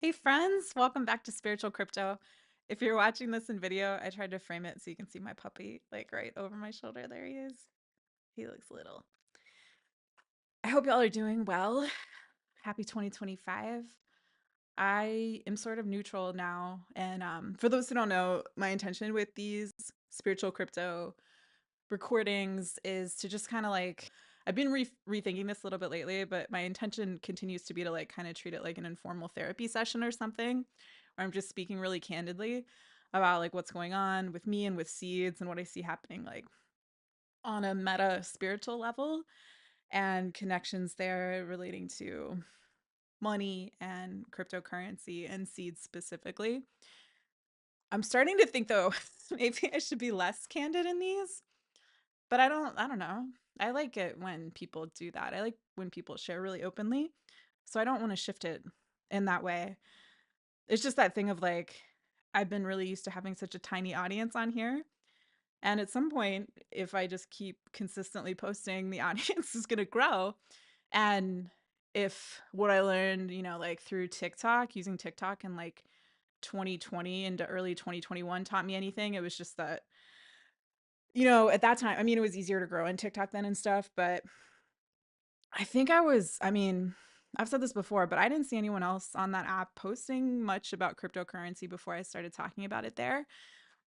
Hey friends, welcome back to Spiritual Crypto. If you're watching this in video, I tried to frame it so you can see my puppy like right over my shoulder. There he is. He looks little. I hope y'all are doing well. Happy 2025. I am sort of neutral now. And for those who don't know, my intention with these Spiritual Crypto recordings is to just kind of like, I've been rethinking this a little bit lately, but my intention continues to be to like kind of treat it like an informal therapy session or something, where I'm just speaking really candidly about like what's going on with me and with seeds and what I see happening like on a meta spiritual level and connections there relating to money and cryptocurrency and seeds specifically. I'm starting to think though, maybe I should be less candid in these. But I don't know. I like it when people do that. I like when people share really openly. So I don't want to shift it in that way. It's just that thing of like I've been really used to having such a tiny audience on here. And at some point, if I just keep consistently posting, the audience is going to grow. And if what I learned, like through TikTok, using TikTok in like 2020 into early 2021 taught me anything, it was just that at that time, I mean, it was easier to grow in TikTok then and stuff, but I've said this before, but I didn't see anyone else on that app posting much about cryptocurrency before I started talking about it there.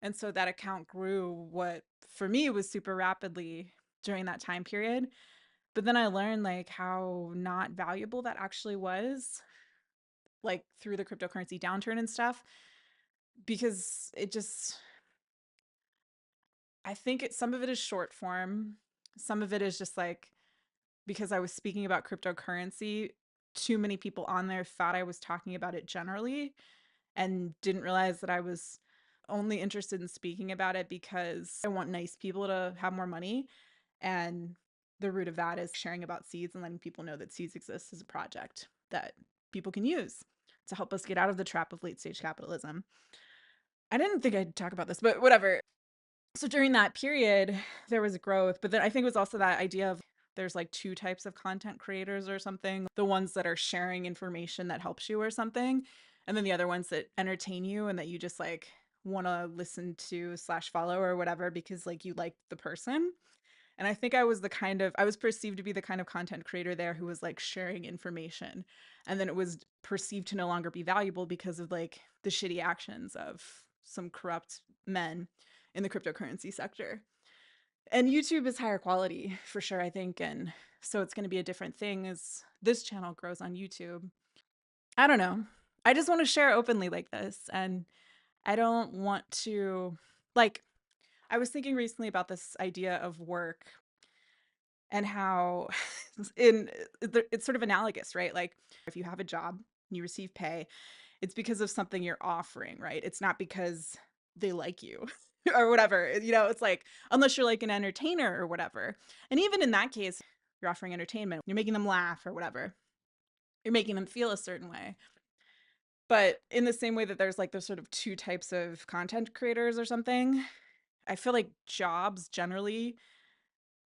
And so that account grew what for me was super rapidly during that time period. But then I learned like how not valuable that actually was, like through the cryptocurrency downturn and stuff, because I think some of it is short form. Some of it is just like because I was speaking about cryptocurrency, too many people on there thought I was talking about it generally and didn't realize that I was only interested in speaking about it because I want nice people to have more money. And the root of that is sharing about seeds and letting people know that seeds exist as a project that people can use to help us get out of the trap of late stage capitalism. I didn't think I'd talk about this, but whatever. So during that period, there was growth, but then I think it was also that idea of there's like two types of content creators or something, the ones that are sharing information that helps you or something, and then the other ones that entertain you and that you just like want to listen to slash follow or whatever because like you like the person. And I think I was perceived to be the kind of content creator there who was like sharing information, and then it was perceived to no longer be valuable because of like the shitty actions of some corrupt men in the cryptocurrency sector. And YouTube is higher quality for sure, I think. And so it's going to be a different thing as this channel grows on YouTube. I don't know. I just want to share openly like this. And I don't want to, like, I was thinking recently about this idea of work and how it's sort of analogous, right? Like, if you have a job, you receive pay, it's because of something you're offering, right? It's not because they like you or whatever. It's like, unless you're like an entertainer or whatever. And even in that case, you're offering entertainment, you're making them laugh or whatever, you're making them feel a certain way. But in the same way that there's like those sort of two types of content creators or something, I feel like jobs generally,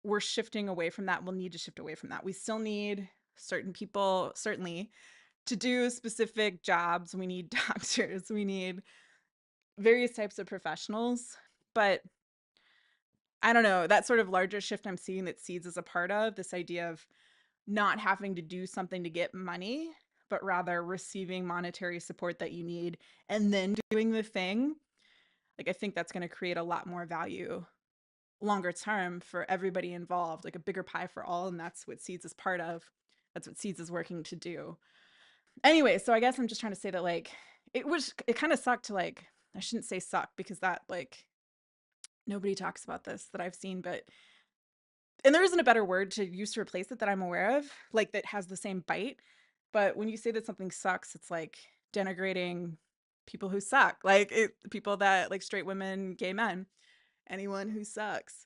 we're shifting away from that. We'll need to shift away from that. We still need certain people, certainly, to do specific jobs. We need doctors, we need various types of professionals. But I don't know, that sort of larger shift I'm seeing that Seeds is a part of, this idea of not having to do something to get money, but rather receiving monetary support that you need and then doing the thing. Like, I think that's going to create a lot more value longer term for everybody involved, like a bigger pie for all. And that's what Seeds is part of. That's what Seeds is working to do. Anyway, so I guess I'm just trying to say that like it kind of sucked to like, I shouldn't say suck because that like nobody talks about this that I've seen, but and there isn't a better word to use to replace it that I'm aware of, like that has the same bite. But when you say that something sucks, it's like denigrating people who suck, like people that like straight women, gay men, anyone who sucks.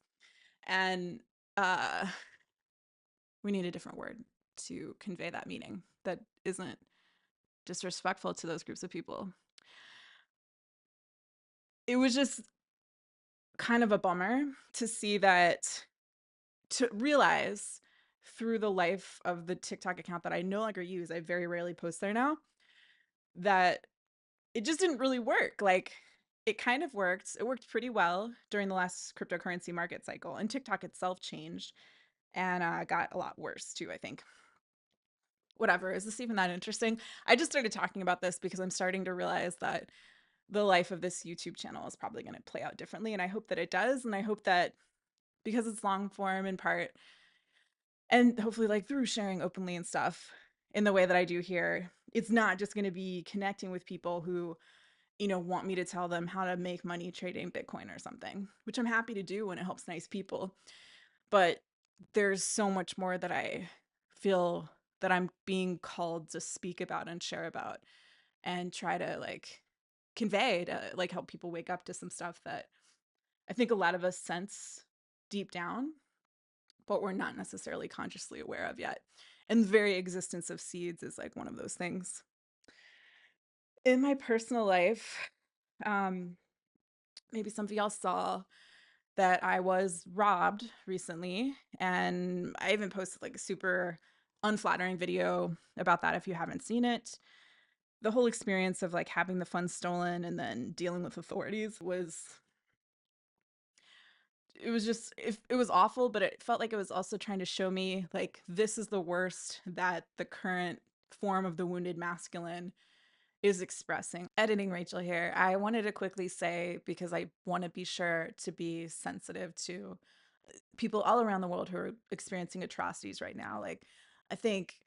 And uh we need a different word to convey that meaning that isn't disrespectful to those groups of people. It was just kind of a bummer to see that, to realize through the life of the TikTok account that I no longer use, I very rarely post there now, that it just didn't really work. Like it kind of worked. It worked pretty well during the last cryptocurrency market cycle, and TikTok itself changed and got a lot worse too, I think. Whatever. Is this even that interesting? I just started talking about this because I'm starting to realize that the life of this YouTube channel is probably going to play out differently. And I hope that it does. And I hope that because it's long form in part, and hopefully like through sharing openly and stuff in the way that I do here, it's not just going to be connecting with people who, want me to tell them how to make money trading Bitcoin or something, which I'm happy to do when it helps nice people. But there's so much more that I feel that I'm being called to speak about and share about and try to like convey to like help people wake up to some stuff that I think a lot of us sense deep down, but we're not necessarily consciously aware of yet. And the very existence of seeds is like one of those things. In my personal life, um, maybe some of y'all saw that I was robbed recently, and I even posted like a super unflattering video about that if you haven't seen it. The whole experience of like having the funds stolen and then dealing with authorities it was awful, but it felt like it was also trying to show me like this is the worst that the current form of the wounded masculine is expressing. Editing Rachel here. I wanted to quickly say, because I want to be sure to be sensitive to people all around the world who are experiencing atrocities right now. Like, I think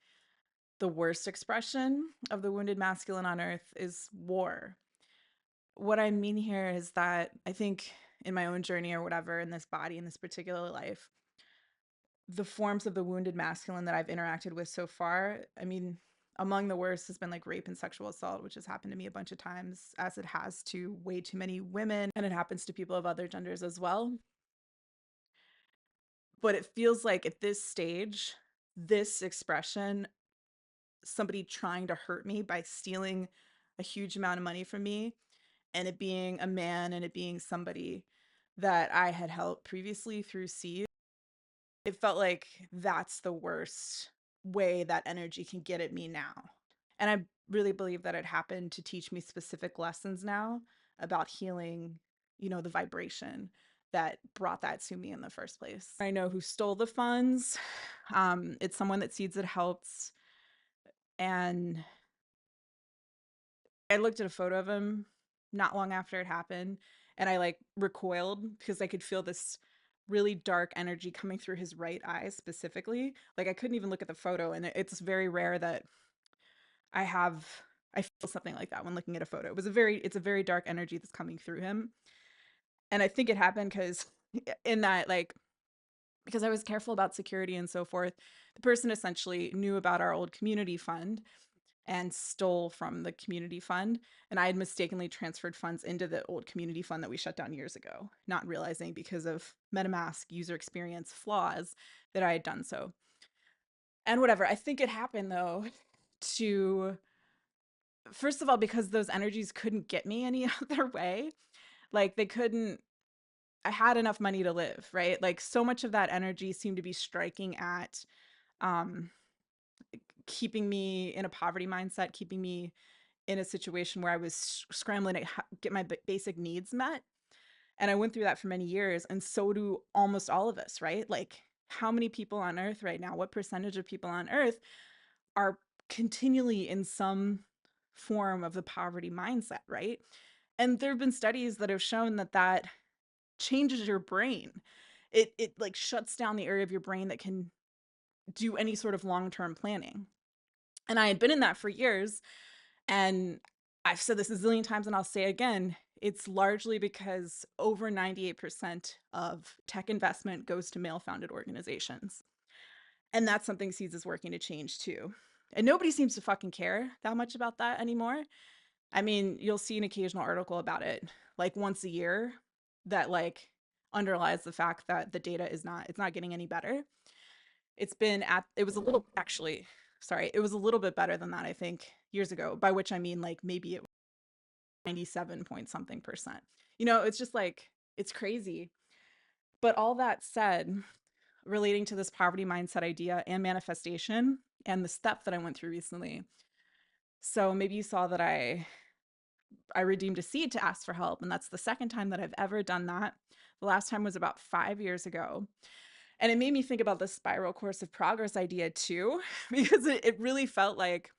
the worst expression of the wounded masculine on earth is war. What I mean here is that I think in my own journey or whatever, in this body, in this particular life, the forms of the wounded masculine that I've interacted with so far, I mean, among the worst has been like rape and sexual assault, which has happened to me a bunch of times, as it has to way too many women, and it happens to people of other genders as well. But it feels like at this stage, this expression, somebody trying to hurt me by stealing a huge amount of money from me, and it being a man and it being somebody that I had helped previously through seed, it felt like that's the worst way that energy can get at me now. And I really believe that it happened to teach me specific lessons now about healing, the vibration that brought that to me in the first place. I know who stole the funds. It's someone that Seeds had helped. And I looked at a photo of him not long after it happened, and I like recoiled because I could feel this really dark energy coming through his right eye specifically. Like I couldn't even look at the photo, and it's very rare that I have I feel something like that when looking at a photo. It's a very dark energy that's coming through him. And I think it happened because in that like because I was careful about security and so forth, the person essentially knew about our old community fund and stole from the community fund. And I had mistakenly transferred funds into the old community fund that we shut down years ago, not realizing because of MetaMask user experience flaws that I had done so. And whatever, I think it happened though to, first of all, because those energies couldn't get me any other way. Like they couldn't, I had enough money to live, right? Like so much of that energy seemed to be striking at um, keeping me in a poverty mindset, keeping me in a situation where I was scrambling to get my basic needs met. And I went through that for many years. And so do almost all of us, right? Like, how many people on earth right now, what percentage of people on earth are continually in some form of the poverty mindset, right? And there have been studies that have shown that that changes your brain. It like shuts down the area of your brain that can do any sort of long-term planning. And I had been in that for years. And I've said this a zillion times and I'll say it again. It's largely because over 98% of tech investment goes to male founded organizations. And that's something Seeds is working to change too. And nobody seems to fucking care that much about that anymore. I mean, you'll see an occasional article about it like once a year that like underlies the fact that the data it's not getting any better. It was a little actually, sorry, it was a little bit better than that, I think, years ago, by which I mean like maybe it was 97 point something percent. It's just like, it's crazy. But all that said, relating to this poverty mindset idea and manifestation and the step that I went through recently, So maybe you saw that I redeemed a seed to ask for help, and that's the second time that I've ever done that. The last time was about 5 years ago. And it made me think about the spiral course of progress idea too, because it really felt like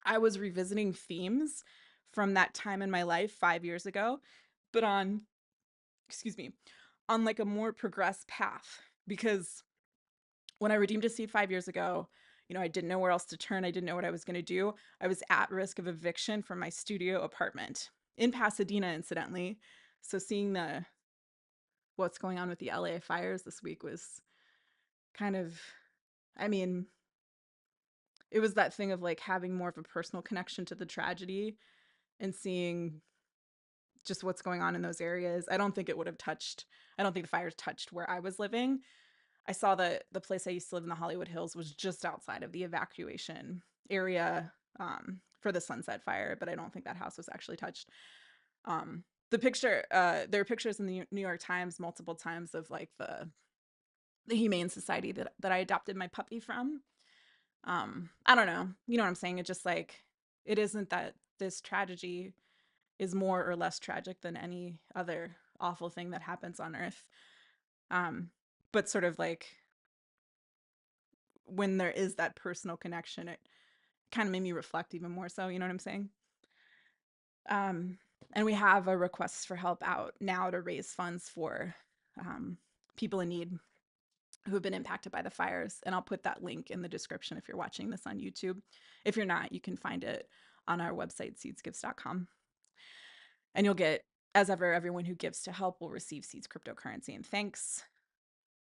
I was revisiting themes from that time in my life 5 years ago, but on, excuse me, on like a more progressed path. Because when I redeemed a seed 5 years ago, I didn't know where else to turn. I didn't know what I was going to do. I was at risk of eviction from my studio apartment in Pasadena, incidentally. So seeing the what's going on with the LA fires this week was kind of, I mean, it was that thing of like having more of a personal connection to the tragedy and seeing just what's going on in those areas. I don't think it would have touched, I don't think the fires touched where I was living. I saw that the place I used to live in the Hollywood Hills was just outside of the evacuation area for the Sunset Fire, but I don't think that house was actually touched. There are pictures in the New York Times multiple times of like the Humane Society that I adopted my puppy from. I don't know. You know what I'm saying? It just like, it isn't that this tragedy is more or less tragic than any other awful thing that happens on Earth. Um, but sort of like when there is that personal connection, it kind of made me reflect even more so. You know what I'm saying? Um, and we have a request for help out now to raise funds for um, people in need who have been impacted by the fires. And I'll put that link in the description if you're watching this on YouTube. If you're not, you can find it on our website, seedsgifts.com. And you'll get, as ever, everyone who gives to help will receive Seeds cryptocurrency and thanks.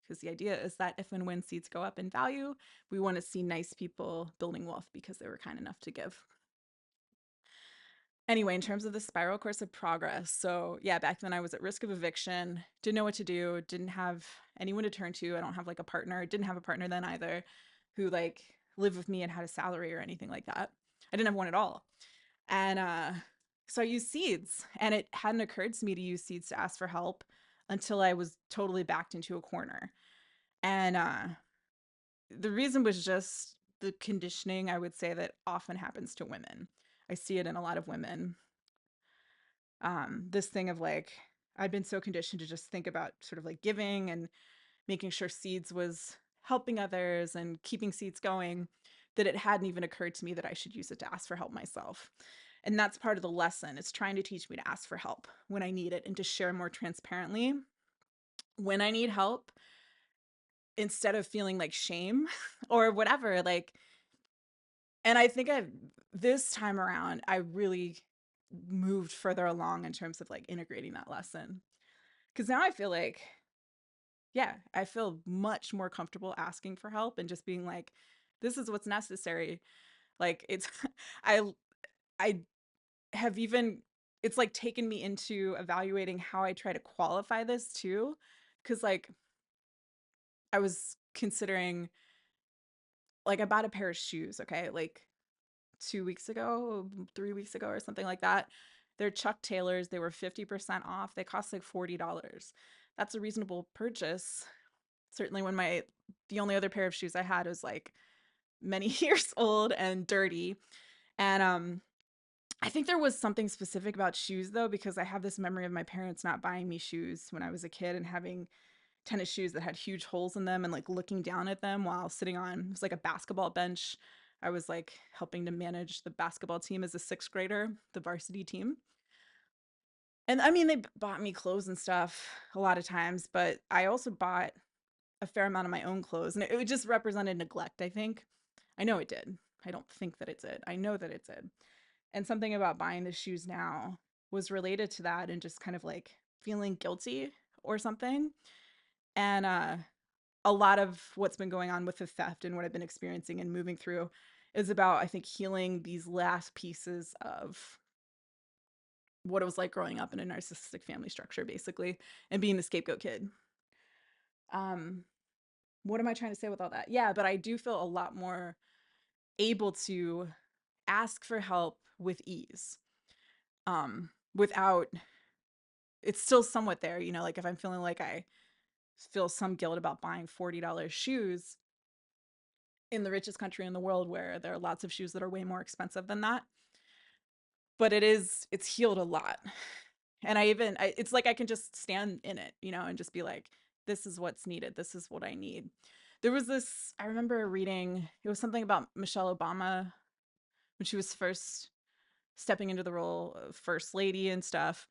Because the idea is that if and when seeds go up in value, we want to see nice people building wealth because they were kind enough to give. Anyway, in terms of the spiral course of progress, so yeah, back then I was at risk of eviction, didn't know what to do, didn't have anyone to turn to. I don't have like a partner, didn't have a partner then either, who like lived with me and had a salary or anything like that. I didn't have one at all. And so I used seeds, and it hadn't occurred to me to use seeds to ask for help until I was totally backed into a corner. And the reason was just the conditioning, I would say, that often happens to women. I see it in a lot of women. This thing of like, I'd been so conditioned to just think about sort of like giving and making sure seeds was helping others and keeping seeds going, that it hadn't even occurred to me that I should use it to ask for help myself. And that's part of the lesson. It's trying to teach me to ask for help when I need it and to share more transparently when I need help instead of feeling like shame or whatever. Like, and I think this time around, I really moved further along in terms of like integrating that lesson. Cause now I feel like, yeah, I feel much more comfortable asking for help and just being like, this is what's necessary. Like it's, I, I have even, it's like taken me into evaluating how I try to qualify this too. Cause like I was considering, like I bought a pair of shoes, okay, like 2 weeks ago, 3 weeks ago, or something like that. They're Chuck Taylors. They were 50% off. They cost like $40. That's a reasonable purchase. Certainly when the only other pair of shoes I had was like many years old and dirty. And I think there was something specific about shoes though, because I have this memory of my parents not buying me shoes when I was a kid and having tennis shoes that had huge holes in them and like looking down at them while sitting on, it was like a basketball bench. I was like helping to manage the basketball team as a sixth grader, the varsity team. And I mean, they bought me clothes and stuff a lot of times, but I also bought a fair amount of my own clothes. And it just represented neglect, I think. I know it did. I don't think that it did. I know that it did. And something about buying the shoes now was related to that and just kind of like feeling guilty or something. And a lot of what's been going on with the theft and what I've been experiencing and moving through is about, I think, healing these last pieces of what it was like growing up in a narcissistic family structure, basically, and being the scapegoat kid. Um, what am I trying to say with all that? Yeah, but I do feel a lot more able to ask for help with ease. Without, it's still somewhat there, like if I'm feeling like I feel some guilt about buying $40 shoes, in the richest country in the world where there are lots of shoes that are way more expensive than that. But it's healed a lot. And it's like I can just stand in it, and just be like, this is what's needed. This is what I need. There was this, I remember reading, it was something about Michelle Obama when she was first stepping into the role of first lady and stuff.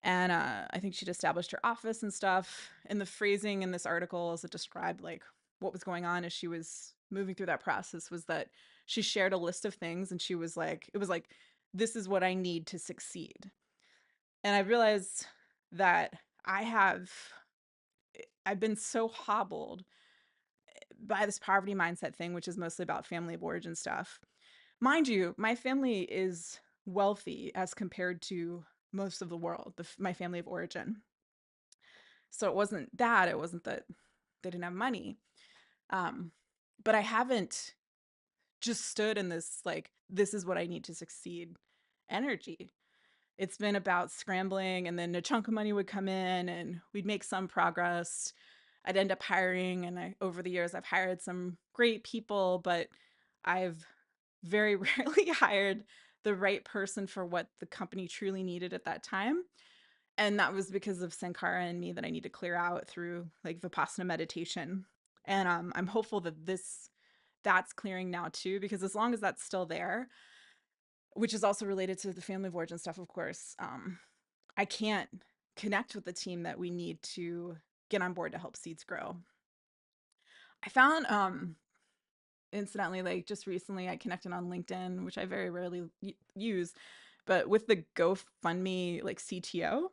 And I think she'd established her office and stuff. And the phrasing in this article as it described like what was going on as she was moving through that process was that she shared a list of things and she was like, it was like, this is what I need to succeed. And I realized that I have I've been so hobbled by this poverty mindset thing, which is mostly about family of origin stuff. Mind you, my family is wealthy as compared to most of the world, my family of origin. So it wasn't that, it wasn't that they didn't have money. Um, but I haven't just stood in this, like, this is what I need to succeed energy. It's been about scrambling, and then a chunk of money would come in and we'd make some progress. I'd end up hiring, and over the years, I've hired some great people, but I've very rarely hired the right person for what the company truly needed at that time. And that was because of Sankara and me that I need to clear out through like Vipassana meditation. And I'm hopeful that that's clearing now too, because as long as that's still there, which is also related to the family of origin stuff, of course, I can't connect with the team that we need to get on board to help seeds grow. I found, incidentally, like just recently, I connected on LinkedIn, which I very rarely use, but with the GoFundMe like CTO,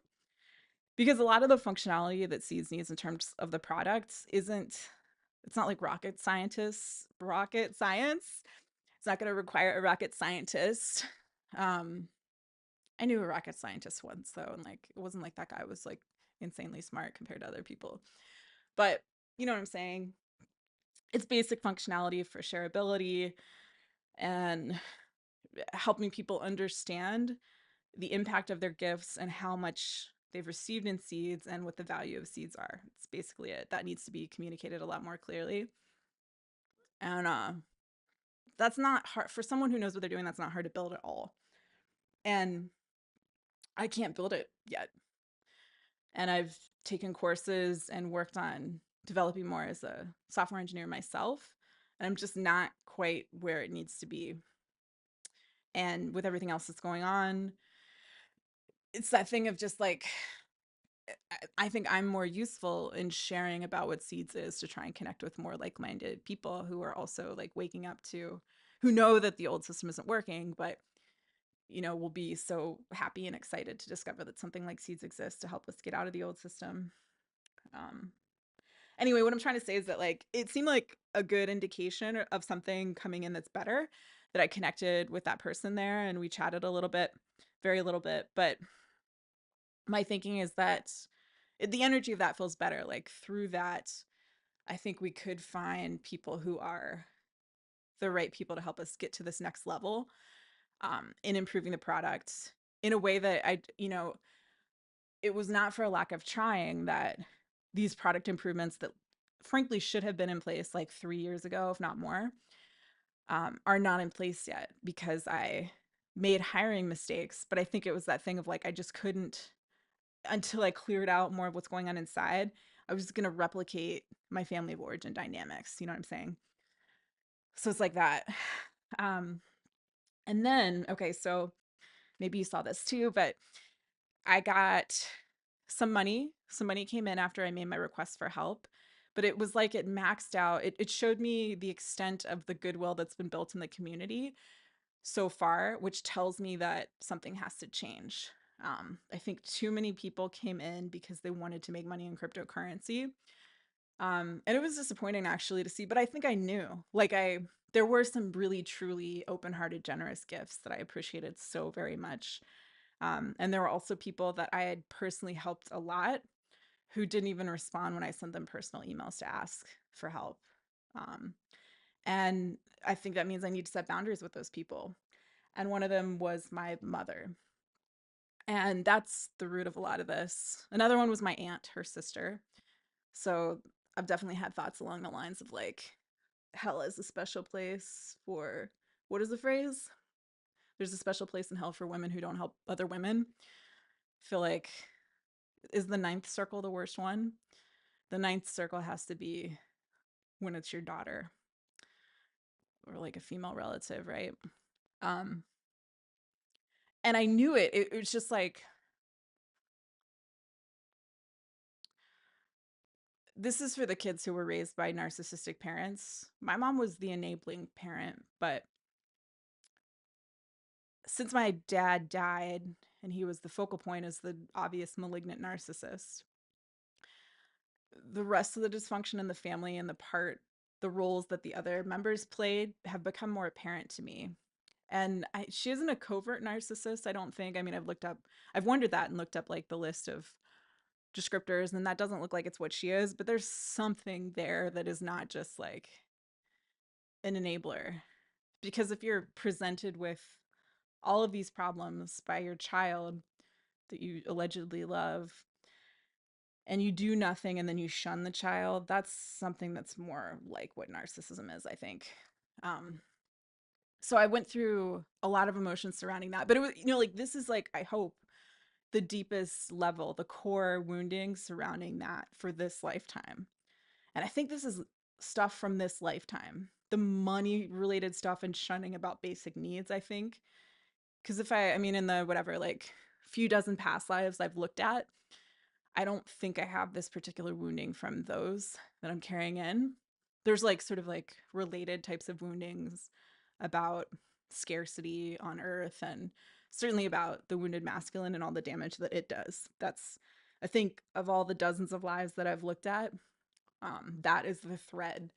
because a lot of the functionality that Seeds needs in terms of the products it's not like rocket science. It's not going to require a rocket scientist. Um, I knew a rocket scientist once though, and like it wasn't like that guy was like insanely smart compared to other people. But you know what I'm saying? It's basic functionality for shareability and helping people understand the impact of their gifts and how much they've received in seeds and what the value of seeds are. It's basically it. That needs to be communicated a lot more clearly. And that's not hard for someone who knows what they're doing. That's not hard to build at all. And I can't build it yet. And I've taken courses and worked on developing more as a software engineer myself. And I'm just not quite where it needs to be. And with everything else that's going on, it's that thing of just like, I think I'm more useful in sharing about what Seeds is to try and connect with more like-minded people who are also like waking up to, who know that the old system isn't working, but will be so happy and excited to discover that something like Seeds exists to help us get out of the old system. Um, anyway, what I'm trying to say is that like it seemed like a good indication of something coming in that's better, that I connected with that person there and we chatted a little bit, very little bit, but my thinking is that the energy of that feels better. Like through that, I think we could find people who are the right people to help us get to this next level, in improving the product in a way that it was not for a lack of trying that these product improvements that frankly should have been in place like 3 years ago, if not more, are not in place yet because I made hiring mistakes. But I think it was that thing of like, I just couldn't, until I cleared out more of what's going on inside, I was just going to replicate my family of origin dynamics. You know what I'm saying? So it's like that. Um, and then, okay, so maybe you saw this too, but I got some money. Some money came in after I made my request for help, but it was like it maxed out. It showed me the extent of the goodwill that's been built in the community so far, which tells me that something has to change. I think too many people came in because they wanted to make money in cryptocurrency. And it was disappointing actually to see, but I think I knew. There were some really truly open-hearted, generous gifts that I appreciated so very much. And there were also people that I had personally helped a lot who didn't even respond when I sent them personal emails to ask for help. Um, and I think that means I need to set boundaries with those people. And one of them was my mother. And that's the root of a lot of this. Another one was my aunt, her sister. So I've definitely had thoughts along the lines of like, hell is a special place for, what is the phrase? There's a special place in hell for women who don't help other women. I feel like, is the ninth circle the worst one? The ninth circle has to be when it's your daughter or like a female relative, right? Um, and I knew it. It was just like, this is for the kids who were raised by narcissistic parents. My mom was the enabling parent, but since my dad died and he was the focal point as the obvious malignant narcissist, the rest of the dysfunction in the family and the roles that the other members played have become more apparent to me. And she isn't a covert narcissist, I don't think. I mean, I've wondered that and looked up like the list of descriptors, and that doesn't look like it's what she is, but there's something there that is not just like an enabler. Because if you're presented with all of these problems by your child that you allegedly love, and you do nothing and then you shun the child, that's something that's more like what narcissism is, I think. Um, so I went through a lot of emotions surrounding that, but it was, like, this is like, I hope, the deepest level, the core wounding surrounding that for this lifetime. And I think this is stuff from this lifetime, the money related stuff and shunning about basic needs, I think. Because I mean, in the whatever, like few dozen past lives I've looked at, I don't think I have this particular wounding from those that I'm carrying in. There's like sort of like related types of woundings about scarcity on earth, and certainly about the wounded masculine and all the damage that it does. That's, I think, of all the dozens of lives that I've looked at, that is the thread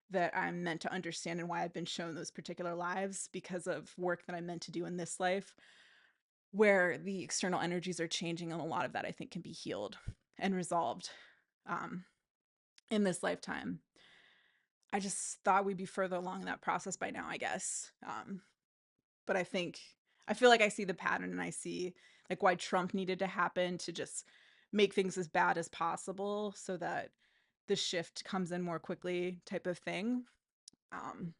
that I'm meant to understand and why I've been shown those particular lives, because of work that I'm meant to do in this life, where the external energies are changing, and a lot of that I think can be healed and resolved um, in this lifetime. I just thought we'd be further along that process by now, I guess. But I feel like I see the pattern, and I see like why Trump needed to happen to just make things as bad as possible so that the shift comes in more quickly, type of thing. Um,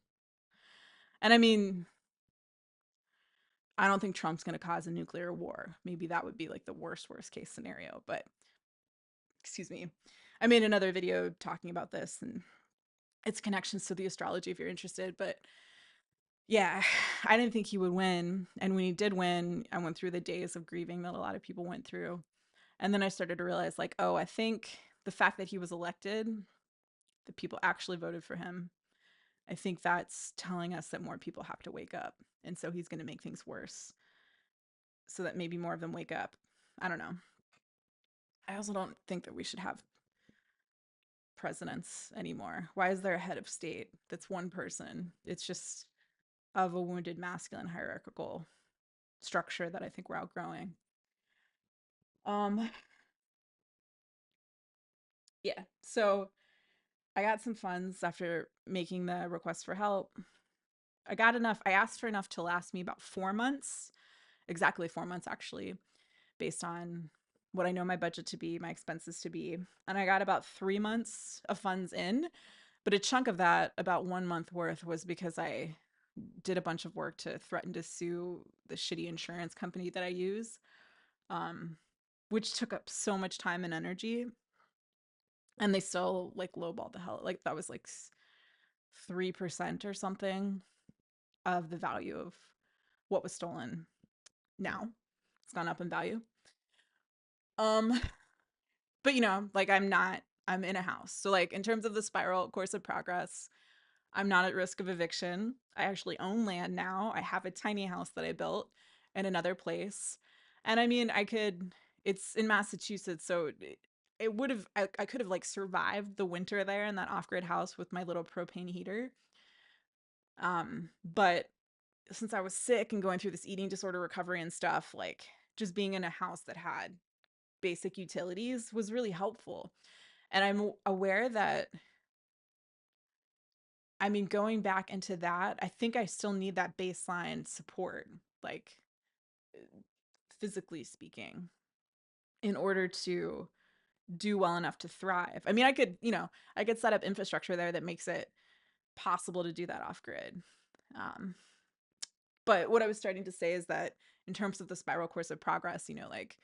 and I mean, I don't think Trump's going to cause a nuclear war. Maybe that would be like the worst case scenario, but excuse me. I made another video talking about this and its connections to the astrology if you're interested, but yeah, I didn't think he would win. And when he did win, I went through the days of grieving that a lot of people went through. And then I started to realize, like, oh, I think the fact that he was elected, that people actually voted for him, I think that's telling us that more people have to wake up. And so he's going to make things worse so that maybe more of them wake up. I don't know. I also don't think that we should have presidents anymore. Why is there a head of state that's one person? It's just of a wounded masculine hierarchical structure that I think we're outgrowing. Um yeah. So I got some funds after making the request for help. I got enough. I asked for enough to last me about 4 months, exactly 4 months actually, based on what I know my budget to be, my expenses to be. And I got about 3 months of funds in, but a chunk of that, about 1 month worth, was because I did a bunch of work to threaten to sue the shitty insurance company that I use, um, which took up so much time and energy. And they still like lowballed the hell. Like that was like 3% or something of the value of what was stolen. Now it's gone up in value. Um, but like I'm in a house. So like in terms of the spiral course of progress, I'm not at risk of eviction. I actually own land now. I have a tiny house that I built in another place. And I mean, it's in Massachusetts, so it would have, I could have like survived the winter there in that off grid house with my little propane heater. But since I was sick and going through this eating disorder recovery and stuff, like just being in a house that had basic utilities was really helpful. And I'm aware that, I mean, going back into that, I think I still need that baseline support, like physically speaking, in order to do well enough to thrive. I mean, I could set up infrastructure there that makes it possible to do that off grid. Um, but what I was starting to say is that in terms of the spiral course of progress, you know, like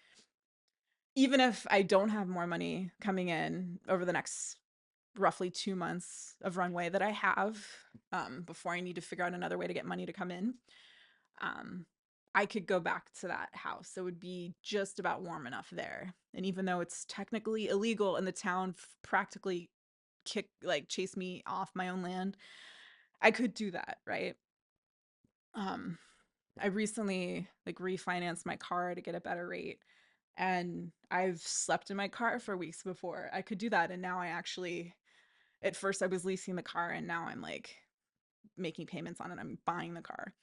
even if I don't have more money coming in over the next roughly 2 months of runway that I have, before I need to figure out another way to get money to come in, um, I could go back to that house. It would be just about warm enough there. And even though it's technically illegal and the town practically chase me off my own land, I could do that, right? Um, I recently like refinanced my car to get a better rate, and I've slept in my car for weeks before. I could do that, and now I actually, at first I was leasing the car, and now I'm like making payments on it. I'm buying the car.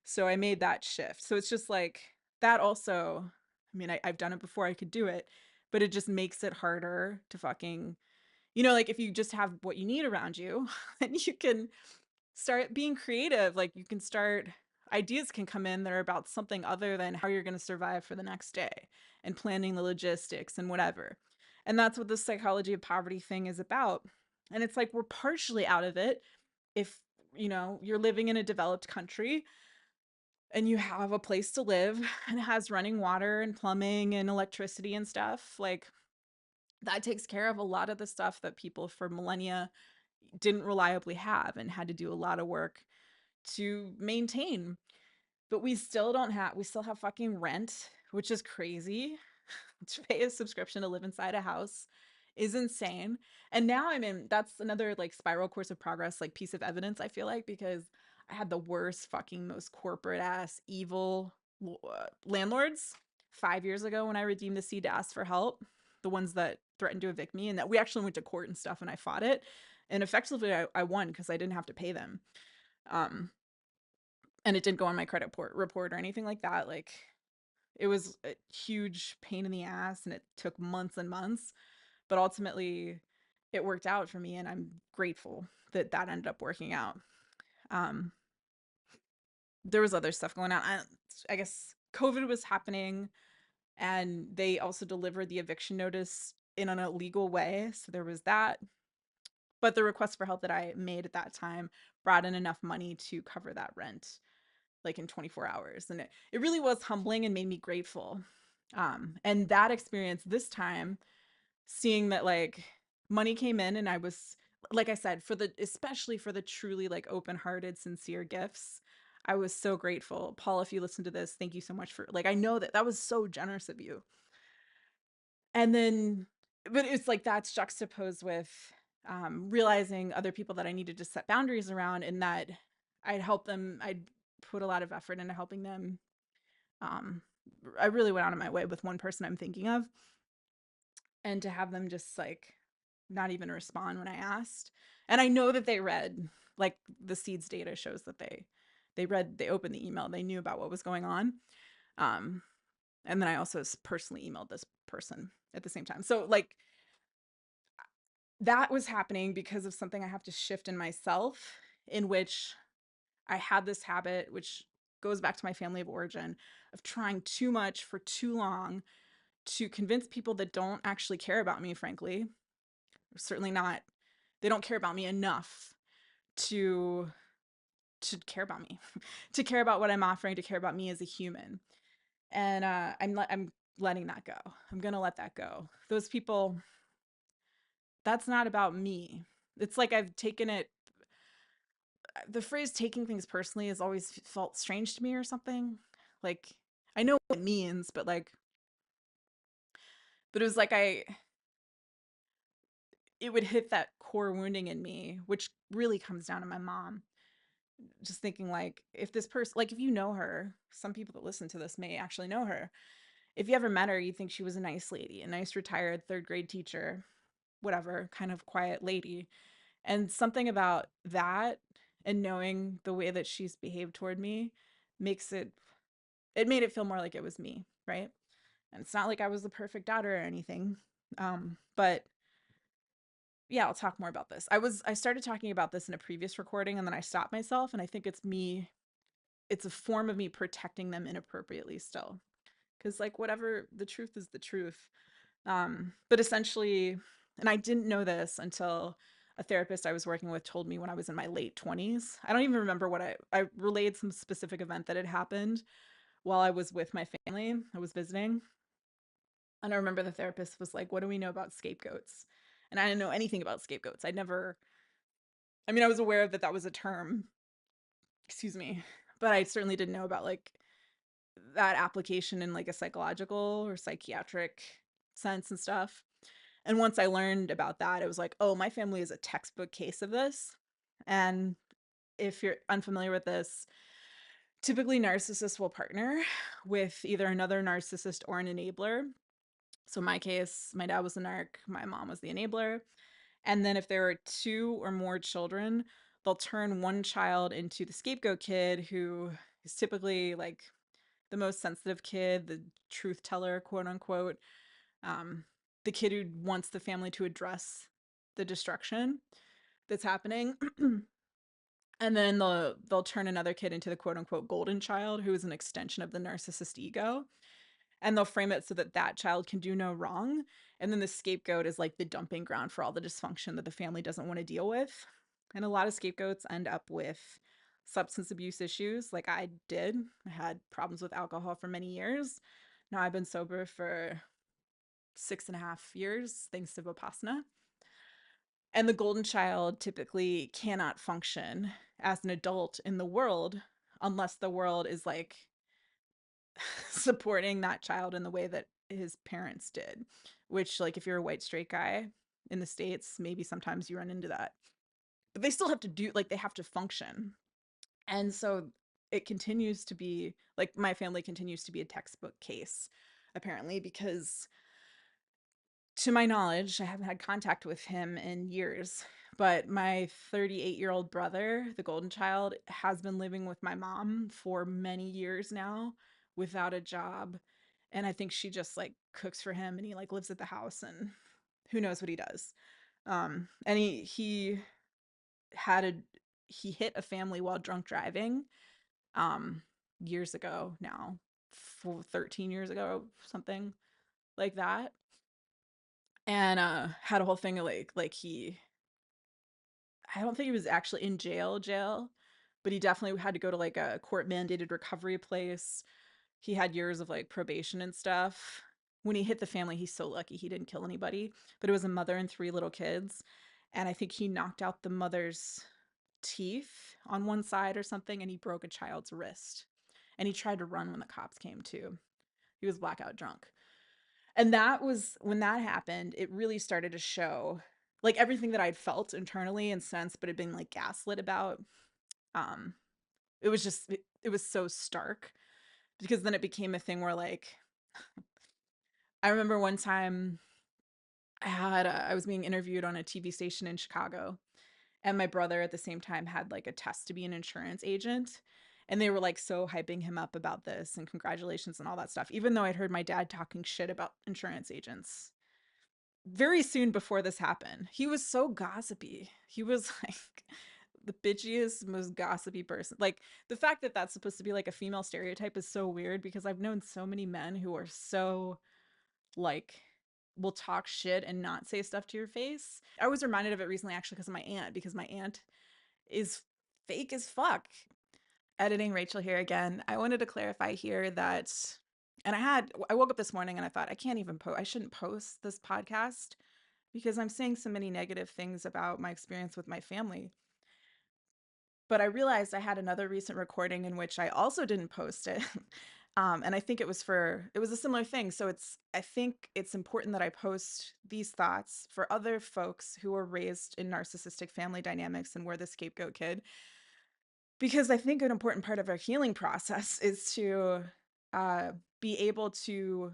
So I made that shift. So it's just like that also, I mean, I've done it before, I could do it, but it just makes it harder to fucking, you know, like if you just have what you need around you, then you can start being creative. Like you can start, ideas can come in that are about something other than how you're going to survive for the next day and planning the logistics and whatever. And that's what the psychology of poverty thing is about. And it's like we're partially out of it if, you know, you're living in a developed country and you have a place to live and it has running water and plumbing and electricity and stuff. Like that takes care of a lot of the stuff that people for millennia didn't reliably have and had to do a lot of work to maintain. But we still have fucking rent, which is crazy. To pay a subscription to live inside a house is insane. And now that's another like spiral course of progress, like piece of evidence, I feel like, because I had the worst fucking most corporate ass evil landlords 5 years ago when I redeemed the seed to ask for help, the ones that threatened to evict me, and that we actually went to court and stuff and I fought it. And effectively I won because I didn't have to pay them. Um, and it didn't go on my credit report or anything like that. Like it was a huge pain in the ass and it took months and months, but ultimately it worked out for me and I'm grateful that that ended up working out. Um, there was other stuff going on. I guess COVID was happening and they also delivered the eviction notice in an illegal way. So there was that. But the request for help that I made at that time brought in enough money to cover that rent like in 24 hours. And it really was humbling and made me grateful. And that experience this time, seeing that like money came in and I was, like I said, especially for the truly like open-hearted, sincere gifts, I was so grateful. Paul, if you listen to this, thank you so much for, like, I know that that was so generous of you. And then, but it's like that's juxtaposed with realizing other people that I needed to set boundaries around and that I'd put a lot of effort into helping them. Um, I really went out of my way with one person I'm thinking of, and to have them just like not even respond when I asked. And I know that they read, like the seeds data shows that they opened the email, they knew about what was going on. Um, and then I also personally emailed this person at the same time. So like that was happening because of something I have to shift in myself, in which I had this habit, which goes back to my family of origin, of trying too much for too long to convince people that don't actually care about me, frankly. Certainly not, they don't care about me enough to care about me, to care about what I'm offering, to care about me as a human. And I'm letting that go. I'm going to let that go. Those people, that's not about me. It's like I've taken it, the phrase taking things personally has always felt strange to me or something. Like I know what it means, but it was like it would hit that core wounding in me, which really comes down to my mom. Just thinking like, if this person, like if you know her, some people that listen to this may actually know her. If you ever met her, you think she was a nice lady, a nice retired third grade teacher, whatever, kind of quiet lady. And something about that and knowing the way that she's behaved toward me makes it made it feel more like it was me, right? And it's not like I was the perfect daughter or anything. But yeah, I'll talk more about this. I started talking about this in a previous recording and then I stopped myself, and I think it's a form of me protecting them inappropriately still. Cuz like whatever, the truth is the truth. But essentially, and I didn't know this until a therapist I was working with told me when I was in my late 20s. I don't even remember what I relayed some specific event that had happened while I was with my family. I was visiting. And I remember the therapist was like, "What do we know about scapegoats?" And I didn't know anything about scapegoats. I mean, I was aware that that was a term, excuse me, but I certainly didn't know about like that application in like a psychological or psychiatric sense and stuff. And once I learned about that, it was like, oh, my family is a textbook case of this. And if you're unfamiliar with this, typically narcissists will partner with either another narcissist or an enabler. So in my case, my dad was the narc, my mom was the enabler. And then if there are two or more children, they'll turn one child into the scapegoat kid who is typically like the most sensitive kid, the truth teller, quote unquote, um, the kid who wants the family to address the destruction that's happening. And then they'll turn another kid into the quote unquote golden child, who is an extension of the narcissist ego. And they'll frame it so that that child can do no wrong. And then the scapegoat is like the dumping ground for all the dysfunction that the family doesn't want to deal with. And a lot of scapegoats end up with substance abuse issues, like I did. I had problems with alcohol for many years. Now I've been sober for 6.5 years, thanks to Vipassana. And the golden child typically cannot function as an adult in the world unless the world is like supporting that child in the way that his parents did, which, like, if you're a white straight guy in the States, maybe sometimes you run into that. But they still have to do, like, they have to function. And so it continues to be, like, my family continues to be a textbook case, apparently, because to my knowledge, I haven't had contact with him in years, but my 38-year-old brother, the golden child, has been living with my mom for many years now without a job. And I think she just like cooks for him and he like lives at the house and who knows what he does. And he had a he hit a family while drunk driving um years ago now, 13 years ago, something like that. And had a whole thing of like he I don't think he was actually in jail, but he definitely had to go to like a court mandated recovery place. He had years of like probation and stuff. When he hit the family, he's so lucky he didn't kill anybody, but it was a mother and three little kids. And I think he knocked out the mother's teeth on one side or something, and he broke a child's wrist. And he tried to run when the cops came too. He was blackout drunk. And that was when that happened, it really started to show like everything that I'd felt internally and sensed, but had been like gaslit about. Um, it was just, it was so stark because then it became a thing where like, I remember one time I was being interviewed on a TV station in Chicago, and my brother at the same time had like a test to be an insurance agent. And they were like so hyping him up about this and congratulations and all that stuff, even though I'd heard my dad talking shit about insurance agents very soon before this happened. He was so gossipy. He was like the bitchiest, most gossipy person. Like the fact that that's supposed to be like a female stereotype is so weird because I've known so many men who are so like will talk shit and not say stuff to your face. I was reminded of it recently actually because my aunt is fake as fuck. Editing Rachel here again. I wanted to clarify here that and I woke up this morning and I thought I shouldn't post this podcast because I'm saying so many negative things about my experience with my family. But I realized I had another recent recording in which I also didn't post it. And I think it was a similar thing. So I think it's important that I post these thoughts for other folks who were raised in narcissistic family dynamics and were the scapegoat kid. Because I think an important part of our healing process is to uh, be able to,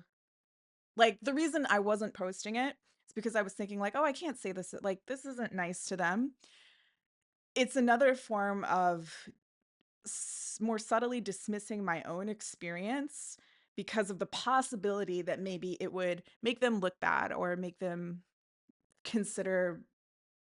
like, the reason I wasn't posting it is because I was thinking, like, oh, I can't say this, like, this isn't nice to them. It's another form of more subtly dismissing my own experience because of the possibility that maybe it would make them look bad or make them consider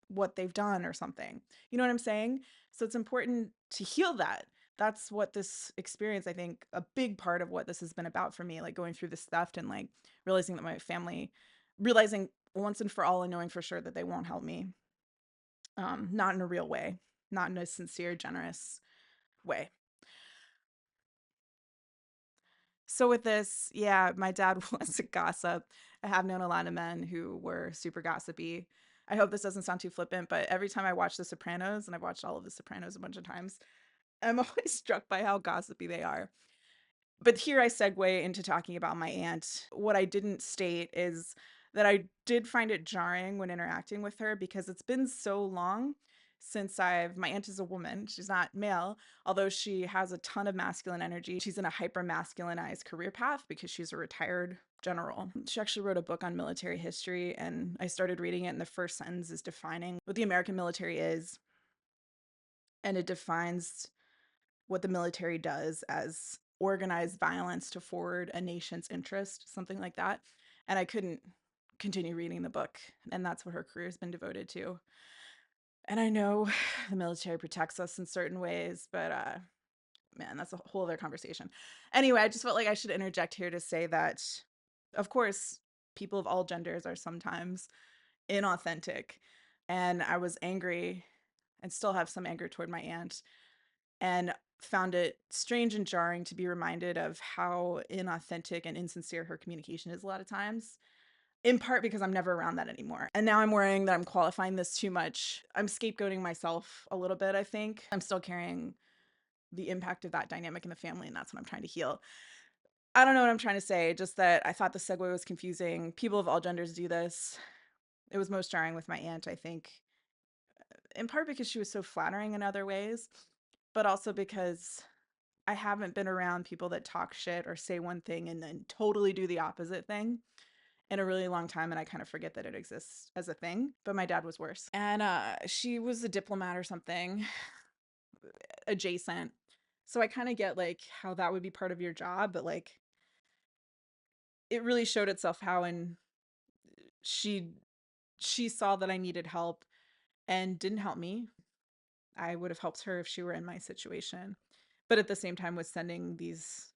what they've done or something. You know what I'm saying? So it's important to heal that. That's what this experience, I think, a big part of what this has been about for me, like going through this theft and like realizing that my family, realizing once and for all and knowing for sure that they won't help me not in a real way, not in a sincere, generous way. So with this, yeah, my dad was a gossip. I have known a lot of men who were super gossipy. I hope this doesn't sound too flippant, but every time I watch The Sopranos, and I've watched all of The Sopranos a bunch of times, I'm always struck by how gossipy they are. But here I segue into talking about my aunt. What I didn't state is that I did find it jarring when interacting with her because it's been so long since my aunt is a woman. She's not male, although she has a ton of masculine energy. She's in a hyper masculinized career path because she's a retired general. She actually wrote a book on military history, and I started reading it, and the first sentence is defining what the American military is. And it defines what the military does as organized violence to forward a nation's interest, something like that. And I couldn't continue reading the book. And that's what her career has been devoted to. And I know the military protects us in certain ways, but man, that's a whole other conversation. Anyway, I just felt like I should interject here to say that, of course, people of all genders are sometimes inauthentic. And I was angry and still have some anger toward my aunt, and found it strange and jarring to be reminded of how inauthentic and insincere her communication is a lot of times, in part because I'm never around that anymore. And now I'm worrying that I'm qualifying this too much. I'm scapegoating myself a little bit, I think. I'm still carrying the impact of that dynamic in the family, and that's what I'm trying to heal. I don't know what I'm trying to say, just that I thought the segue was confusing. People of all genders do this. It was most jarring with my aunt, I think, in part because she was so flattering in other ways, but also because I haven't been around people that talk shit or say one thing and then totally do the opposite thing in a really long time, and I kind of forget that it exists as a thing. But my dad was worse. And she was a diplomat or something adjacent. So I kind of get like how that would be part of your job, but like it really showed itself how in she she saw that I needed help and didn't help me. I would have helped her if she were in my situation. But at the same time was sending these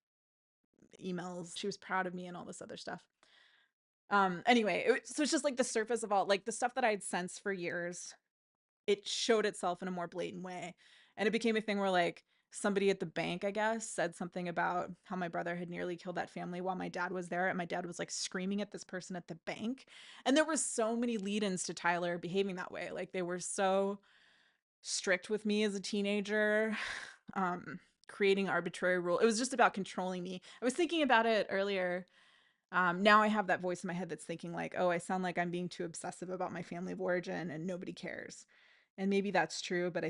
emails. She was proud of me and all this other stuff. Anyway, so it's just like the surface of all like the stuff that I'd sensed for years. It showed itself in a more blatant way. And it became a thing where like somebody at the bank, I guess, said something about how my brother had nearly killed that family while my dad was there. And my dad was like screaming at this person at the bank. And there were so many lead-ins to Tyler behaving that way. Like they were so strict with me as a teenager, creating arbitrary rule. It was just about controlling me. I was thinking about it earlier. Now I have that voice in my head that's thinking like, oh, I sound like I'm being too obsessive about my family of origin and nobody cares. And maybe that's true, but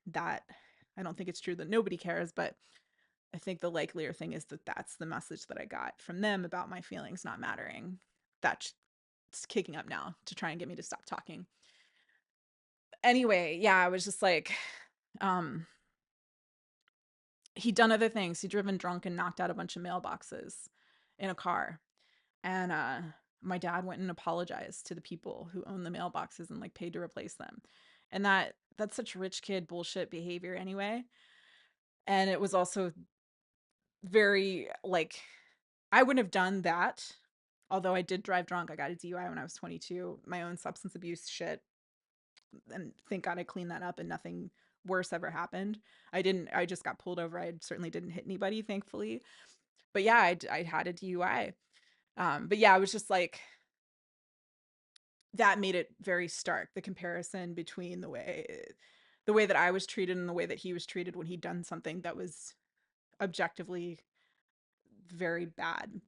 that I don't think it's true that nobody cares, but I think the likelier thing is that that's the message that I got from them about my feelings not mattering. That's kicking up now to try and get me to stop talking. Anyway, yeah, I was just like, um, he'd done other things. He'd driven drunk and knocked out a bunch of mailboxes in a car. And my dad went and apologized to the people who own the mailboxes and like paid to replace them. And that's such rich kid bullshit behavior anyway. And it was also very like I wouldn't have done that. Although I did drive drunk. I got a DUI when I was 22. My own substance abuse shit. And thank God I cleaned that up and nothing worse ever happened. I just got pulled over. I certainly didn't hit anybody, thankfully. But yeah, I had a DUI. But yeah, I was just like, that made it very stark, the comparison between the way that I was treated and the way that he was treated when he'd done something that was objectively very bad.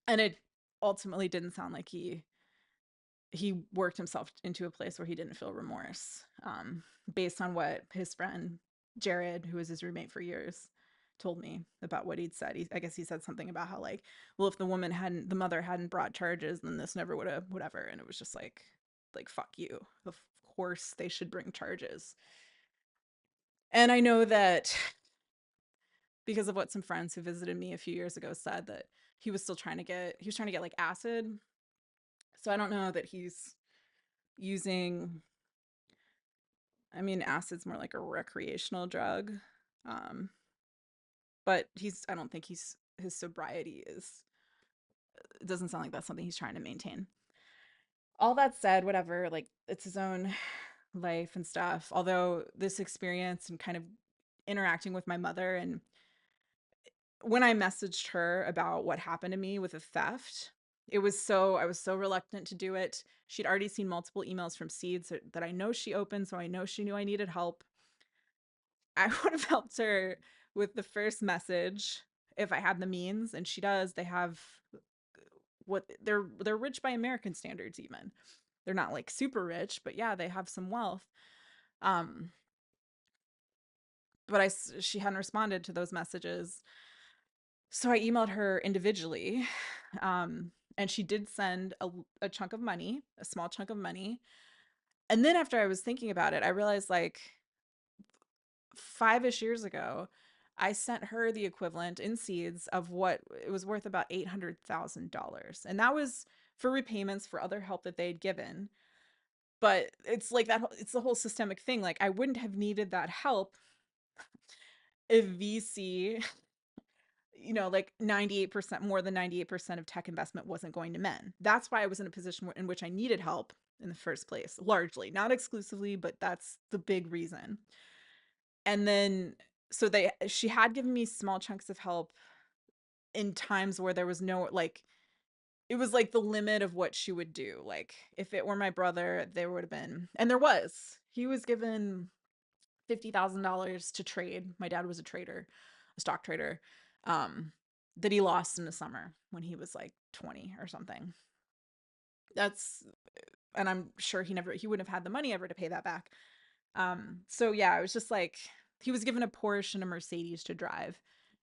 And it ultimately didn't sound like he worked himself into a place where he didn't feel remorse, based on what his friend Jared, who was his roommate for years, told me about what he'd said. I guess he said something about how like, well, if the mother hadn't brought charges, then this never would have, whatever. And it was just like fuck you. Of course they should bring charges. And I know that because of what some friends who visited me a few years ago said, that he was trying to get like acid. So I don't know that he's using, I mean, acid's more like a recreational drug. Um, but I don't think his sobriety is, it doesn't sound like that's something he's trying to maintain. All that said, whatever, like it's his own life and stuff. Although this experience and kind of interacting with my mother, and when I messaged her about what happened to me with a theft, I was so reluctant to do it. She'd already seen multiple emails from Seeds that I know she opened, so I know she knew I needed help. I would have helped her with the first message if I had the means, and she does. They have what they're rich by American standards even. They're not like super rich, but yeah, they have some wealth. Um but she hadn't responded to those messages. So I emailed her individually. And she did send a chunk of money, a small chunk of money. And then after I was thinking about it, I realized like 5-ish years ago, I sent her the equivalent in Seeds of what it was worth, about $800,000. And that was for repayments for other help that they'd given. But it's like that, it's the whole systemic thing. Like, I wouldn't have needed that help if VC, like 98%, more than 98% of tech investment wasn't going to men. That's why I was in a position in which I needed help in the first place, largely, not exclusively, but that's the big reason. And then, so she had given me small chunks of help in times where there was no, like, it was like the limit of what she would do. Like, if it were my brother, there would have been, and he was given $50,000 to trade. My dad was a trader, a stock trader, um, that he lost in the summer when he was like 20 or something. That's, and I'm sure he wouldn't have had the money ever to pay that back. So yeah, it was just like he was given a Porsche and a Mercedes to drive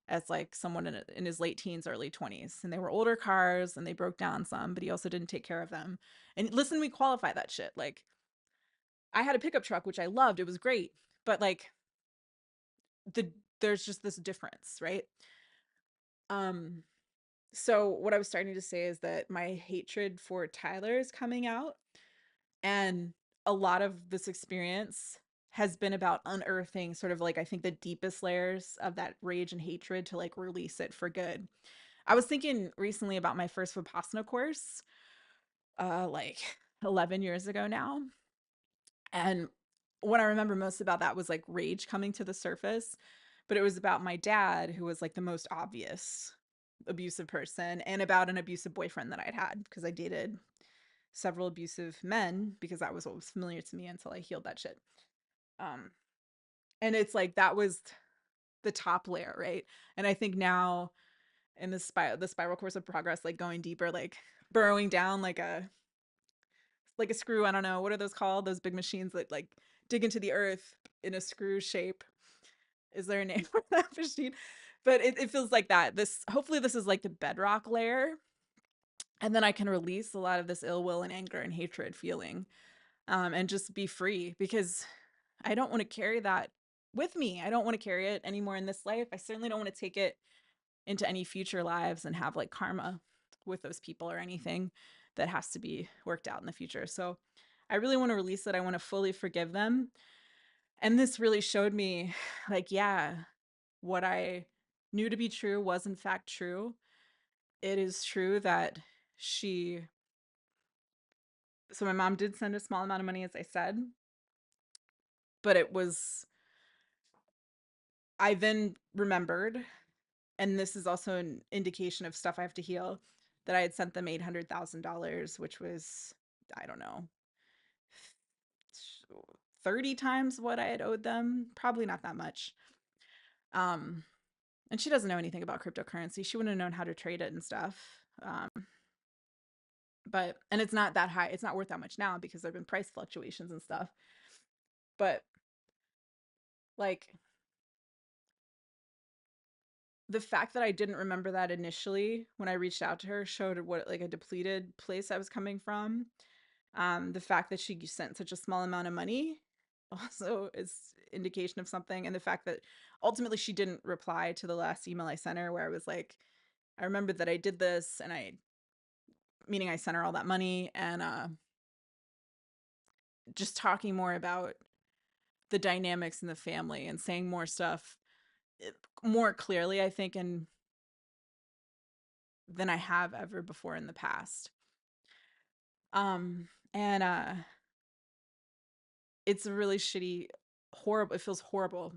as like someone in his late teens, early 20s. And they were older cars and they broke down some, but he also didn't take care of them. And listen, we qualify that shit. Like, I had a pickup truck, which I loved. It was great. But like, the there's just this difference, right? Um, so what I was starting to say is that my hatred for Tyler is coming out, and a lot of this experience has been about unearthing sort of like, I think, the deepest layers of that rage and hatred to like release it for good. I was thinking recently about my first Vipassana course, like 11 years ago now. And what I remember most about that was like rage coming to the surface, but it was about my dad, who was like the most obvious abusive person, and about an abusive boyfriend that I'd had, because I dated several abusive men because that was what was familiar to me until I healed that shit. Um, and it's like that was the top layer, right? And I think now in the spiral course of progress, like going deeper, like burrowing down like a screw. I don't know, what are those called? Those big machines that like dig into the earth in a screw shape. Is there a name for that machine? But it feels like that. Hopefully this is like the bedrock layer, and then I can release a lot of this ill will and anger and hatred feeling, and just be free, because I don't want to carry that with me. I don't want to carry it anymore in this life. I certainly don't want to take it into any future lives and have like karma with those people or anything that has to be worked out in the future. So I really want to release it. I want to fully forgive them. And this really showed me, like, yeah, what I knew to be true was in fact true. It is true that she, so my mom did send a small amount of money, as I said, but I then remembered, and this is also an indication of stuff I have to heal, that I had sent them $800,000, which was, I don't know, 30 times what I had owed them. Probably not that much. Um, and she doesn't know anything about cryptocurrency. She wouldn't have known how to trade it and stuff. And it's not that high. It's not worth that much now because there have been price fluctuations and stuff. But like, the fact that I didn't remember that initially when I reached out to her showed what like a depleted place I was coming from. The fact that she sent such a small amount of money also is indication of something. And the fact that ultimately she didn't reply to the last email I sent her, where I was like, I remembered that I did this, and meaning I sent her all that money, and just talking more about the dynamics in the family and saying more stuff more clearly, I think, and than I have ever before in the past. And it's a really shitty, horrible, it feels horrible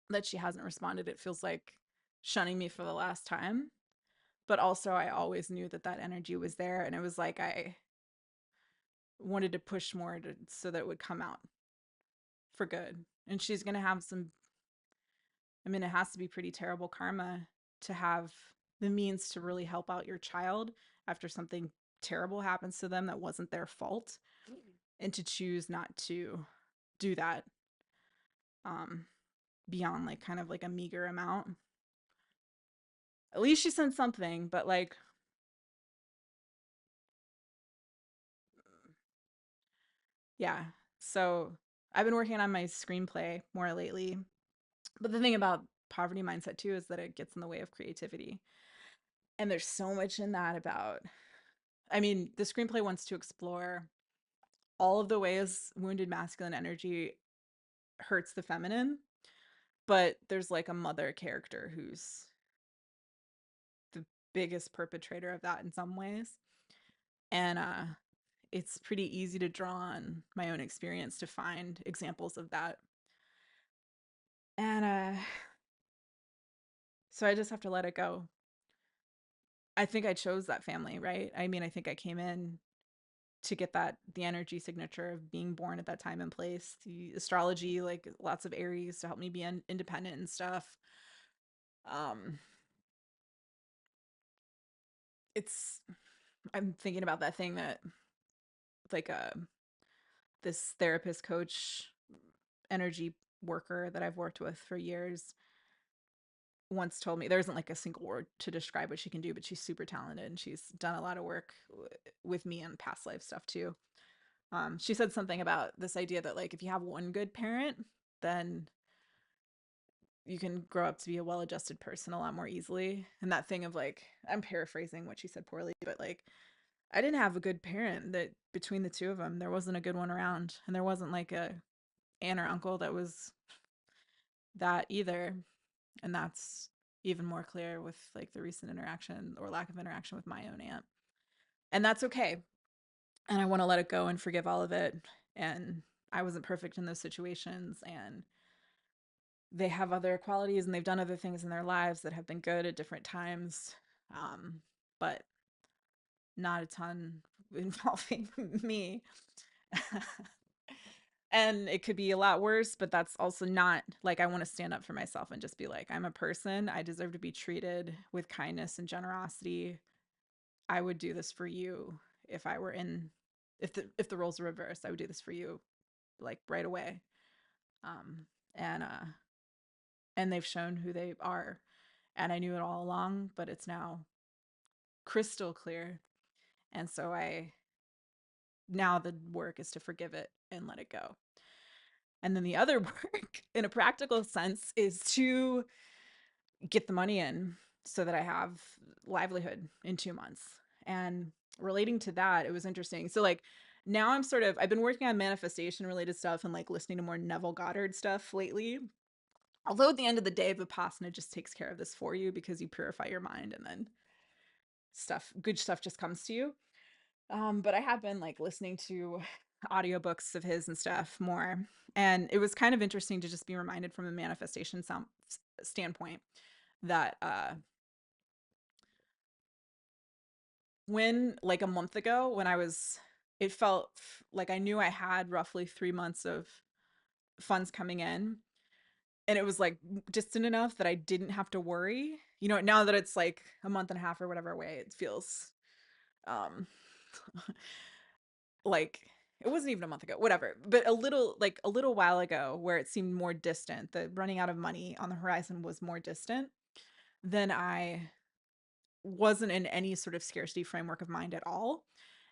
that she hasn't responded. It feels like shunning me for the last time. But also, I always knew that that energy was there. And it was like I wanted to push more so that it would come out for good. And she's going to have some, I mean, it has to be pretty terrible karma to have the means to really help out your child after something terrible happens to them that wasn't their fault, and to choose not to do that, um, beyond like kind of like a meager amount. At least she sent something, but like, yeah. So I've been working on my screenplay more lately. But the thing about poverty mindset too is that it gets in the way of creativity. And there's so much in that about, I mean, the screenplay wants to explore all of the ways wounded masculine energy hurts the feminine, but there's like a mother character who's the biggest perpetrator of that in some ways. And it's pretty easy to draw on my own experience to find examples of that. And so I just have to let it go. I think I chose that family, right? I mean, I think I came in to get that, the energy signature of being born at that time and place, the astrology, like lots of Aries to help me be independent and stuff. Um, it's, I'm thinking about that thing that like this therapist coach energy worker that I've worked with for years once told me. There isn't like a single word to describe what she can do, but she's super talented and she's done a lot of work with me and past life stuff too. She said something about this idea that like if you have one good parent, then you can grow up to be a well-adjusted person a lot more easily. And that thing of like, I'm paraphrasing what she said poorly, but like I didn't have a good parent. That between the two of them, there wasn't a good one around, and there wasn't like a aunt or uncle that was that either. And that's even more clear with like the recent interaction or lack of interaction with my own aunt. And that's okay. And I want to let it go and forgive all of it. And I wasn't perfect in those situations, and they have other qualities and they've done other things in their lives that have been good at different times. But not a ton involving me. And it could be a lot worse, but that's also not like, I want to stand up for myself and just be like, I'm a person. I deserve to be treated with kindness and generosity. I would do this for you if I were in, if the roles are reversed, I would do this for you like right away. Um, and and they've shown who they are, and I knew it all along, but it's now crystal clear. And so I, now the work is to forgive it and let it go. And then the other work in a practical sense is to get the money in so that I have livelihood in 2 months. And relating to that, it was interesting. So like now I'm sort of, I've been working on manifestation related stuff and like listening to more Neville Goddard stuff lately. Although at the end of the day, Vipassana just takes care of this for you because you purify your mind and then good stuff just comes to you. But I have been like listening to audiobooks of his and stuff more. And it was kind of interesting to just be reminded from a manifestation standpoint that when like a month ago, when I was, it felt like I knew I had roughly 3 months of funds coming in. And it was like distant enough that I didn't have to worry. You know, now that it's like a month and a half or whatever away, it feels um like it wasn't even a month ago, whatever, but a little while ago where it seemed more distant, the running out of money on the horizon was more distant, then I wasn't in any sort of scarcity framework of mind at all.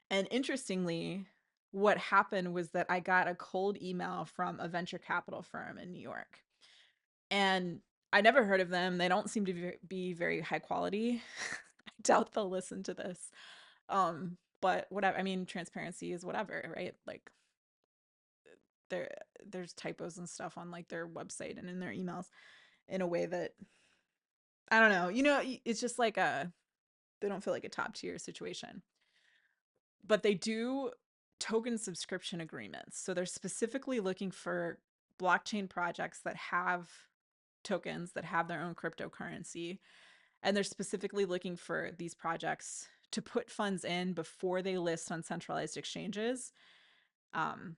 And interestingly, what happened was that I got a cold email from a venture capital firm in New York. And I never heard of them. They don't seem to be very high quality. I doubt they'll listen to this. But whatever, I mean, transparency is whatever, right? Like there there's typos and stuff on like their website and in their emails in a way that I don't know. You know, it's just like they don't feel like a top tier situation. But they do token subscription agreements. So they're specifically looking for blockchain projects that have tokens, that have their own cryptocurrency. And they're specifically looking for these projects to put funds in before they list on centralized exchanges. Um,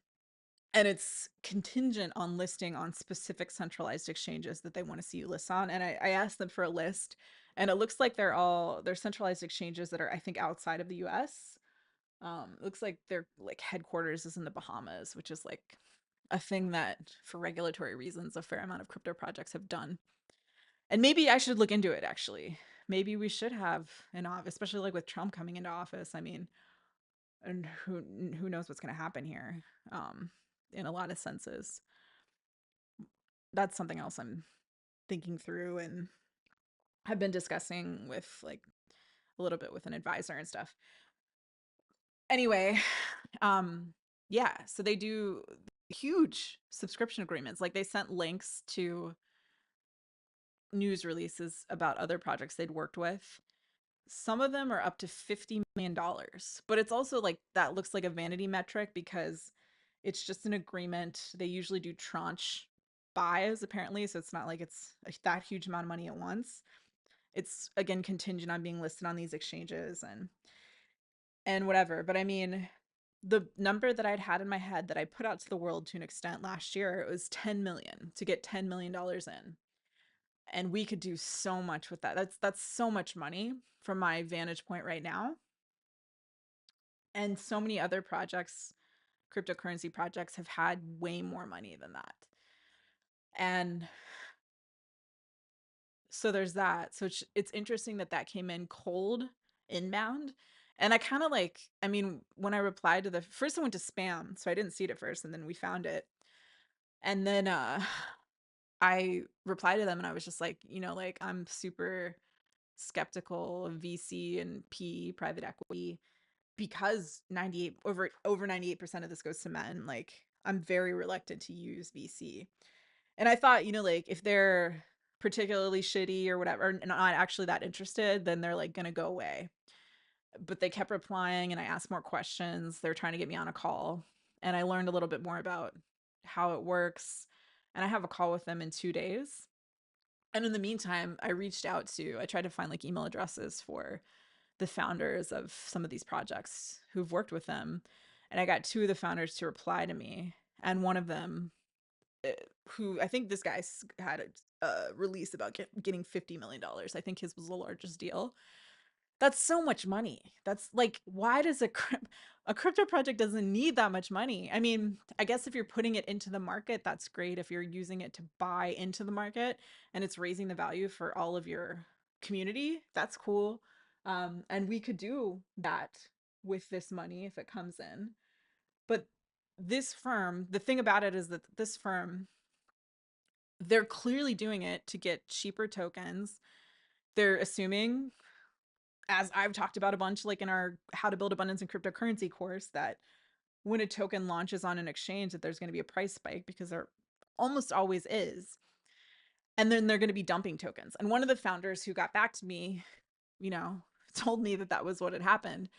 and it's contingent on listing on specific centralized exchanges that they want to see you list on. And I asked them for a list, and it looks like they're centralized exchanges that are, I think, outside of the US. It looks like their like headquarters is in the Bahamas, which is like a thing that for regulatory reasons a fair amount of crypto projects have done. And maybe I should look into it actually. Maybe we should have an office, especially like with Trump coming into office. I mean, and who knows what's going to happen here, um, in a lot of senses. That's something else I'm thinking through and have been discussing with like a little bit with an advisor and stuff. Anyway, yeah, so they do huge subscription agreements. Like they sent links to news releases about other projects they'd worked with. Some of them are up to $50 million, but it's also like that looks like a vanity metric because it's just an agreement. They usually do tranche buys apparently, so it's not like it's that huge amount of money at once. It's again contingent on being listed on these exchanges and whatever. But I mean, the number that I'd had in my head that I put out to the world to an extent last year, it was 10 million to get $10 million in. And we could do so much with that. That's so much money from my vantage point right now. And so many other projects, cryptocurrency projects, have had way more money than that. And so there's that. So it's interesting that that came in cold inbound. And I kind of like, I mean, when I replied to the first, I went to spam, so I didn't see it at first, and then we found it. And then I replied to them and I was just like, like I'm super skeptical of VC and PE, private equity, because 98 over 98% of this goes to men. Like I'm very reluctant to use VC. And I thought, like if they're particularly shitty or whatever, and not actually that interested, then they're like going to go away. But they kept replying and I asked more questions. They're trying to get me on a call. And I learned a little bit more about how it works. And I have a call with them in 2 days. And in the meantime, I tried to find like email addresses for the founders of some of these projects who've worked with them. And I got two of the founders to reply to me. And one of them, uh, who I think this guy had a release about getting $50 million. I think his was the largest deal. That's so much money. That's like, why does a crypto project doesn't need that much money? I mean, I guess if you're putting it into the market, that's great. If you're using it to buy into the market and it's raising the value for all of your community, that's cool. And we could do that with this money if it comes in. But this firm, the thing about it is that this firm, they're clearly doing it to get cheaper tokens. They're assuming, as I've talked about a bunch, like in our How to Build Abundance in Cryptocurrency course, that when a token launches on an exchange, that there's going to be a price spike, because there almost always is. And then they're going to be dumping tokens. And one of the founders who got back to me, you know, told me that that was what had happened.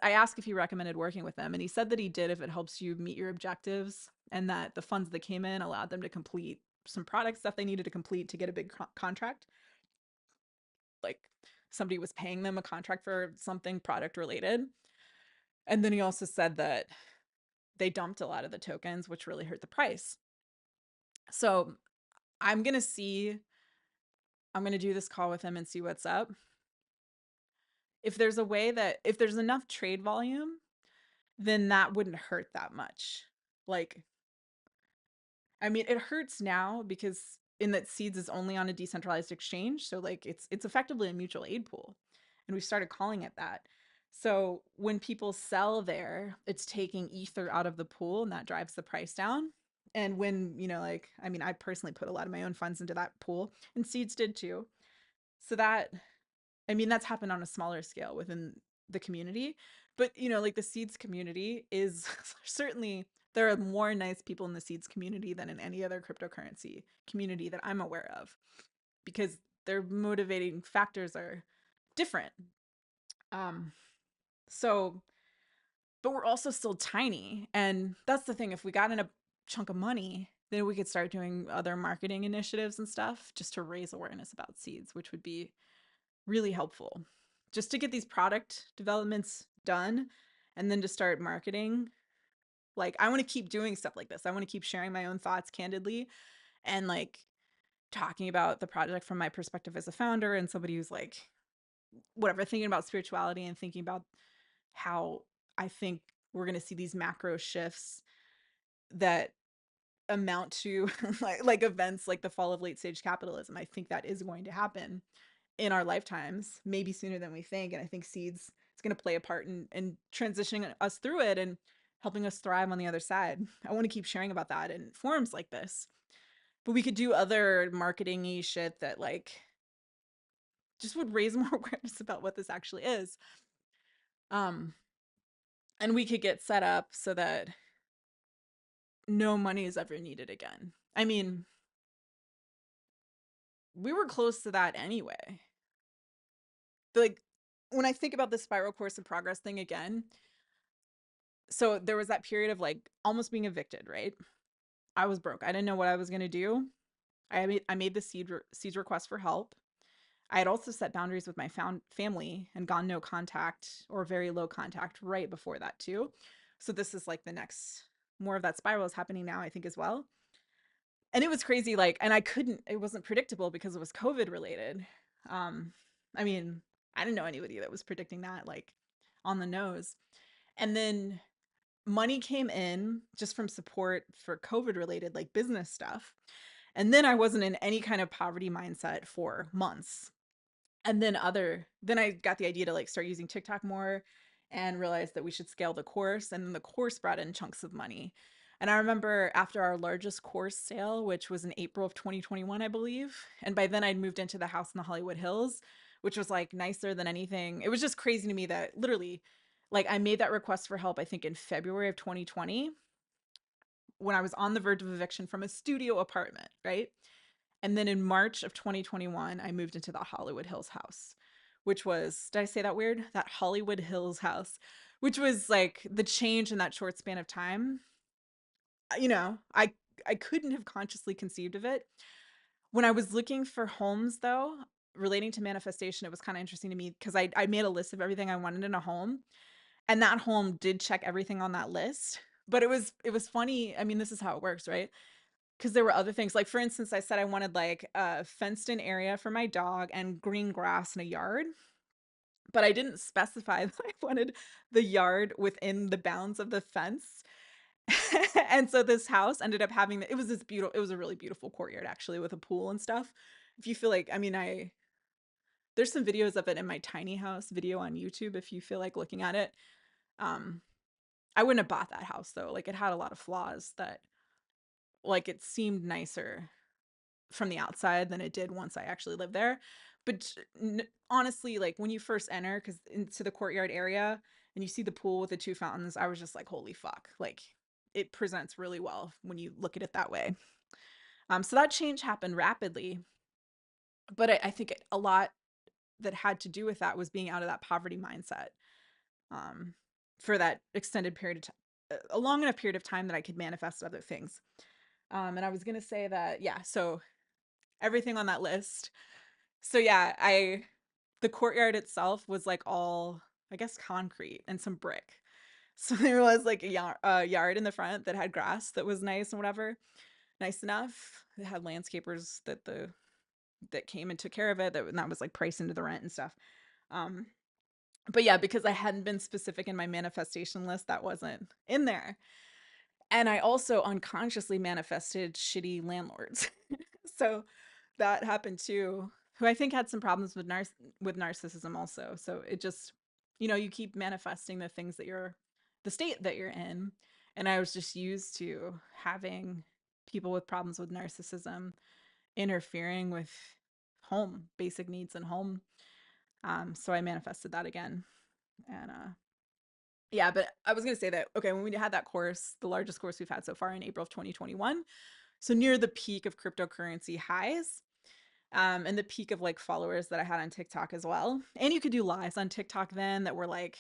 I asked if he recommended working with them, and he said that he did if it helps you meet your objectives, and that the funds that came in allowed them to complete some product stuff they needed to complete to get a big contract. Like somebody was paying them a contract for something product related. And then he also said that they dumped a lot of the tokens, which really hurt the price. So I'm going to see, I'm going to do this call with him and see what's up. If there's a way that, if there's enough trade volume, then that wouldn't hurt that much. Like, I mean, it hurts now because in that Seeds is only on a decentralized exchange. So like it's effectively a mutual aid pool. And we started calling it that. So when people sell there, it's taking ether out of the pool and that drives the price down. And when, like, I mean, I personally put a lot of my own funds into that pool, and Seeds did too. So that, I mean, that's happened on a smaller scale within the community. But, like the Seeds community is certainly, there are more nice people in the Seeds community than in any other cryptocurrency community that I'm aware of, because their motivating factors are different. So but we're also still tiny. And that's the thing. If we got in a chunk of money, then we could start doing other marketing initiatives and stuff just to raise awareness about seeds, which would be really helpful. Just to get these product developments done and then to start marketing. Like, I want to keep doing stuff like this. I want to keep sharing my own thoughts candidly and like talking about the project from my perspective as a founder and somebody who's like, whatever, thinking about spirituality and thinking about how I think we're going to see these macro shifts that amount to like events like the fall of late stage capitalism. I think that is going to happen in our lifetimes, maybe sooner than we think. And I think seeds is going to play a part in transitioning us through it and helping us thrive on the other side. I want to keep sharing about that in forums like this. But we could do other marketing-y shit that like just would raise more awareness about what this actually is. Um, and we could get set up so that no money is ever needed again. I mean, we were close to that anyway. Like, when I think about the spiral course of progress thing again, so there was that period of like almost being evicted, right? I was broke. I didn't know what I was going to do. I made the seeds request for help. I had also set boundaries with my family and gone no contact or very low contact right before that too. So this is like the next, more of that spiral is happening now, I think, as well. And it was crazy, like, and it wasn't predictable because it was COVID related. Um, I mean, I didn't know anybody that was predicting that, like, on the nose. And then money came in just from support for COVID related, like, business stuff. And then I wasn't in any kind of poverty mindset for months. And then I got the idea to like start using TikTok more and realized that we should scale the course. And then the course brought in chunks of money. And I remember after our largest course sale, which was in April of 2021, I believe. And by then I'd moved into the house in the Hollywood Hills, which was like nicer than anything. It was just crazy to me that literally, like, I made that request for help, I think in February of 2020, when I was on the verge of eviction from a studio apartment, right? And then in March of 2021, I moved into the Hollywood Hills house, which was, did I say that weird? That Hollywood Hills house, which was like the change in that short span of time. You know, I couldn't have consciously conceived of it. When I was looking for homes though, relating to manifestation, it was kind of interesting to me because I made a list of everything I wanted in a home. And that home did check everything on that list. But it was funny. I mean, this is how it works, right? Because there were other things, like for instance, I said I wanted like a fenced in area for my dog and green grass in a yard, but I didn't specify that I wanted the yard within the bounds of the fence. And so this house ended up having it was a really beautiful courtyard actually with a pool and stuff. If you feel like, I mean, I there's some videos of it in my tiny house video on YouTube if you feel like looking at it. um I wouldn't have bought that house though, like it had a lot of flaws that, like, it seemed nicer from the outside than it did once I actually lived there. But honestly, like when you first enter, because into the courtyard area and you see the pool with the two fountains, I was just like, holy fuck! Like it presents really well when you look at it that way. So that change happened rapidly, but I think a lot that had to do with that was being out of that poverty mindset um, for that extended period of time, a long enough period of time that I could manifest other things. And I was gonna say that, yeah. So everything on that list. So yeah, the courtyard itself was like all, I guess, concrete and some brick. So there was like a yard in the front that had grass that was nice and whatever, nice enough. It had landscapers that came and took care of it. And that was like priced into the rent and stuff. Um, but yeah, because I hadn't been specific in my manifestation list, that wasn't in there. And I also unconsciously manifested shitty landlords. So that happened too, who I think had some problems with narcissism also. So it just, you keep manifesting the things the state that you're in. And I was just used to having people with problems with narcissism interfering with basic needs and home. So I manifested that again. And yeah, but I was going to say that, okay, when we had that course, the largest course we've had so far in April of 2021, so near the peak of cryptocurrency highs, and the peak of like followers that I had on TikTok as well. And you could do lives on TikTok then that were like,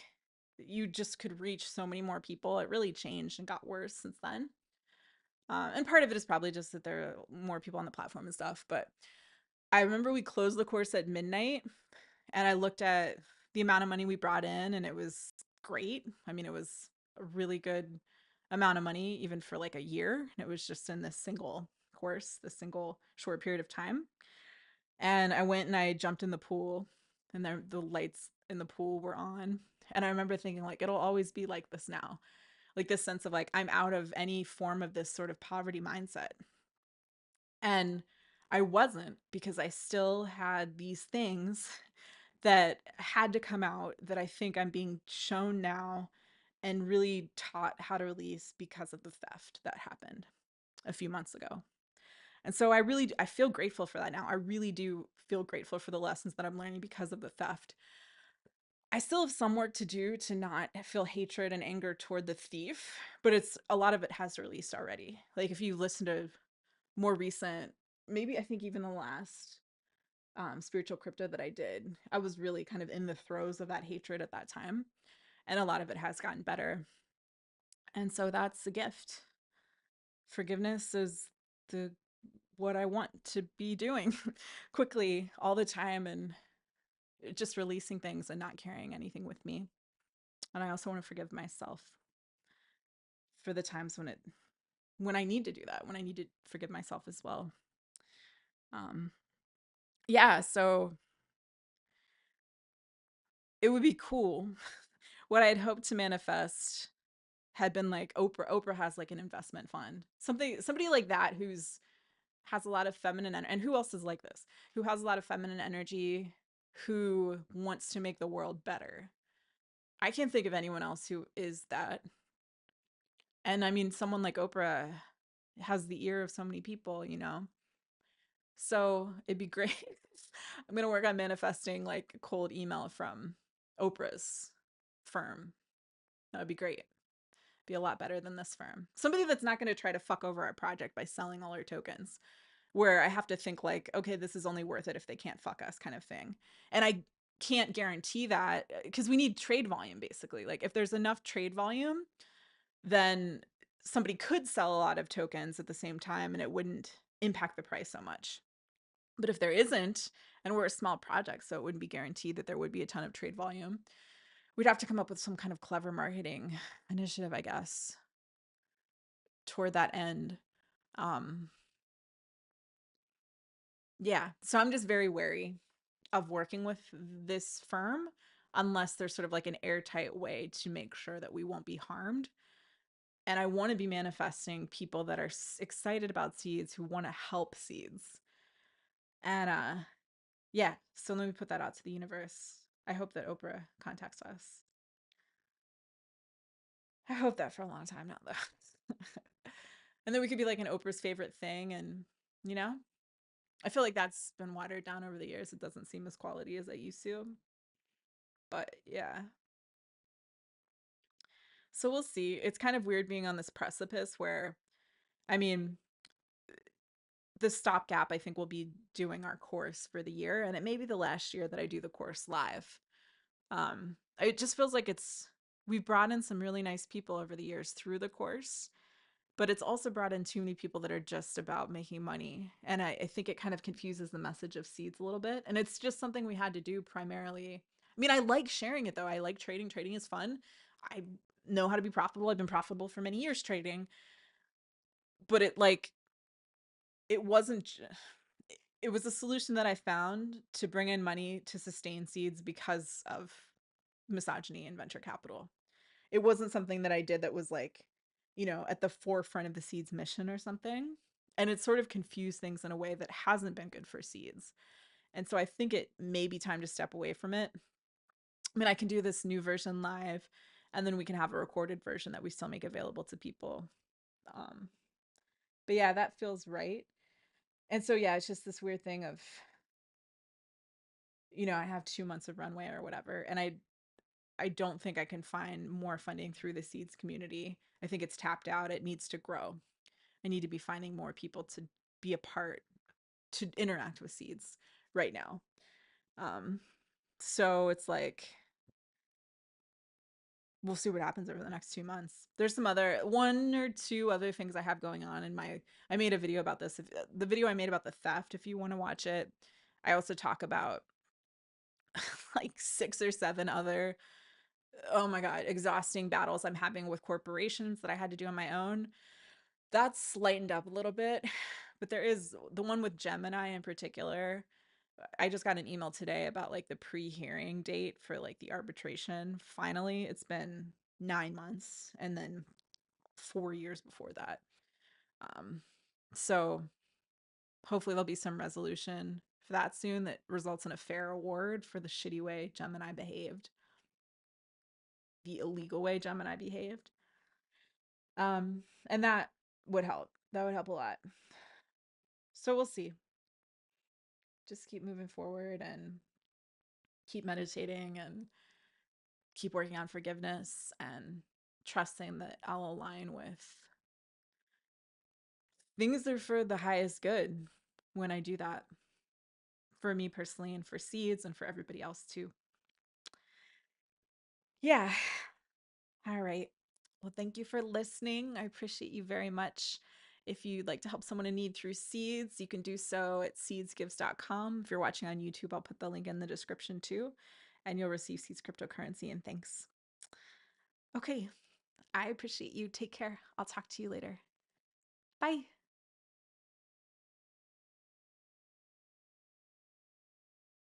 you just could reach so many more people. It really changed and got worse since then. And part of it is probably just that there are more people on the platform and stuff. But I remember we closed the course at midnight, and I looked at the amount of money we brought in, and it was great. I mean, it was a really good amount of money, even for like a year. It was just in this single course, this single short period of time. And I went and I jumped in the pool, and the lights in the pool were on. And I remember thinking, like, it'll always be like this now. Like, this sense of like, I'm out of any form of this sort of poverty mindset. And I wasn't, because I still had these things that had to come out that I think I'm being shown now and really taught how to release because of the theft that happened a few months ago. And so I feel grateful for that now. I really do feel grateful for the lessons that I'm learning because of the theft. I still have some work to do to not feel hatred and anger toward the thief, but it's a lot of it has released already. Like, if you listen to more recent, maybe I think even the last spiritual crypto that I did, I was really kind of in the throes of that hatred at that time. And a lot of it has gotten better. And so that's the gift. Forgiveness is the what I want to be doing quickly all the time, and just releasing things and not carrying anything with me. And I also want to forgive myself for the times when I need to do that, when I need to forgive myself as well. Um yeah, so it would be cool. What I'd hoped to manifest had been like Oprah. Oprah has like an investment fund. Somebody like that who's has a lot of feminine and who else is like this? Who has a lot of feminine energy, who wants to make the world better. I can't think of anyone else who is that. And I mean, someone like Oprah has the ear of so many people, you know? So it'd be great. I'm going to work on manifesting like a cold email from Oprah's firm. That would be great. Be a lot better than this firm. Somebody that's not going to try to fuck over our project by selling all our tokens, where I have to think like, okay, this is only worth it if they can't fuck us, kind of thing. And I can't guarantee that, because we need trade volume basically. Like, if there's enough trade volume, then somebody could sell a lot of tokens at the same time and it wouldn't impact the price so much. But if there isn't, and we're a small project, so it wouldn't be guaranteed that there would be a ton of trade volume, we'd have to come up with some kind of clever marketing initiative, I guess, toward that end. Um, yeah. So I'm just very wary of working with this firm unless there's sort of like an airtight way to make sure that we won't be harmed. And I want to be manifesting people that are excited about seeds, who want to help seeds. And yeah, so let me put that out to the universe. I hope that Oprah contacts us. I hope that for a long time now, though. And then we could be like an Oprah's favorite thing. And, you know, I feel like that's been watered down over the years. It doesn't seem as quality as it used to. But yeah. So we'll see. It's kind of weird being on this precipice where, I mean, the stopgap, I think we'll be doing our course for the year. And it may be the last year that I do the course live. It just feels like we've brought in some really nice people over the years through the course, but it's also brought in too many people that are just about making money. And I think it kind of confuses the message of seeds a little bit. And it's just something we had to do primarily. I mean, I like sharing it though. I like trading. Trading is fun. I know how to be profitable. I've been profitable for many years trading, but it wasn't, it was a solution that I found to bring in money to sustain seeds because of misogyny and venture capital. It wasn't something that I did that was like, you know, at the forefront of the seeds mission or something. And it sort of confused things in a way that hasn't been good for seeds. And so I think it may be time to step away from it. I mean, I can do this new version live, and then we can have a recorded version that we still make available to people. Um, but yeah, that feels right. And so yeah, it's just this weird thing of, you know, I have 2 months of runway or whatever, and I don't think I can find more funding through the seeds community. I think it's tapped out. It needs to grow. I need to be finding more people to be a part, to interact with seeds right now. Um, so it's like, we'll see what happens over the next 2 months. There's some other one or two other things I have going on in my. I made a video about this. If, the video I made about the theft, if you want to watch it, I also talk about like 6 or 7 other, oh my god, exhausting battles I'm having with corporations that I had to do on my own. That's lightened up a little bit, but there is the one with Gemini in particular. I just got an email today about like the pre-hearing date for like the arbitration. Finally, it's been 9 months and then 4 years before that. Um, so hopefully there'll be some resolution for that soon that results in a fair award for the shitty way Gemini behaved, the illegal way Gemini behaved. And that would help. That would help a lot. So we'll see. Just keep moving forward and keep meditating and keep working on forgiveness and trusting that I'll align with things that are for the highest good when I do that, for me personally and for seeds and for everybody else too. Yeah. All right. Well, thank you for listening. I appreciate you very much. If you'd like to help someone in need through seeds, you can do so at seedsgives.com. If you're watching on YouTube, I'll put the link in the description too, and you'll receive Seeds cryptocurrency and thanks. Okay. I appreciate you. Take care. I'll talk to you later. Bye.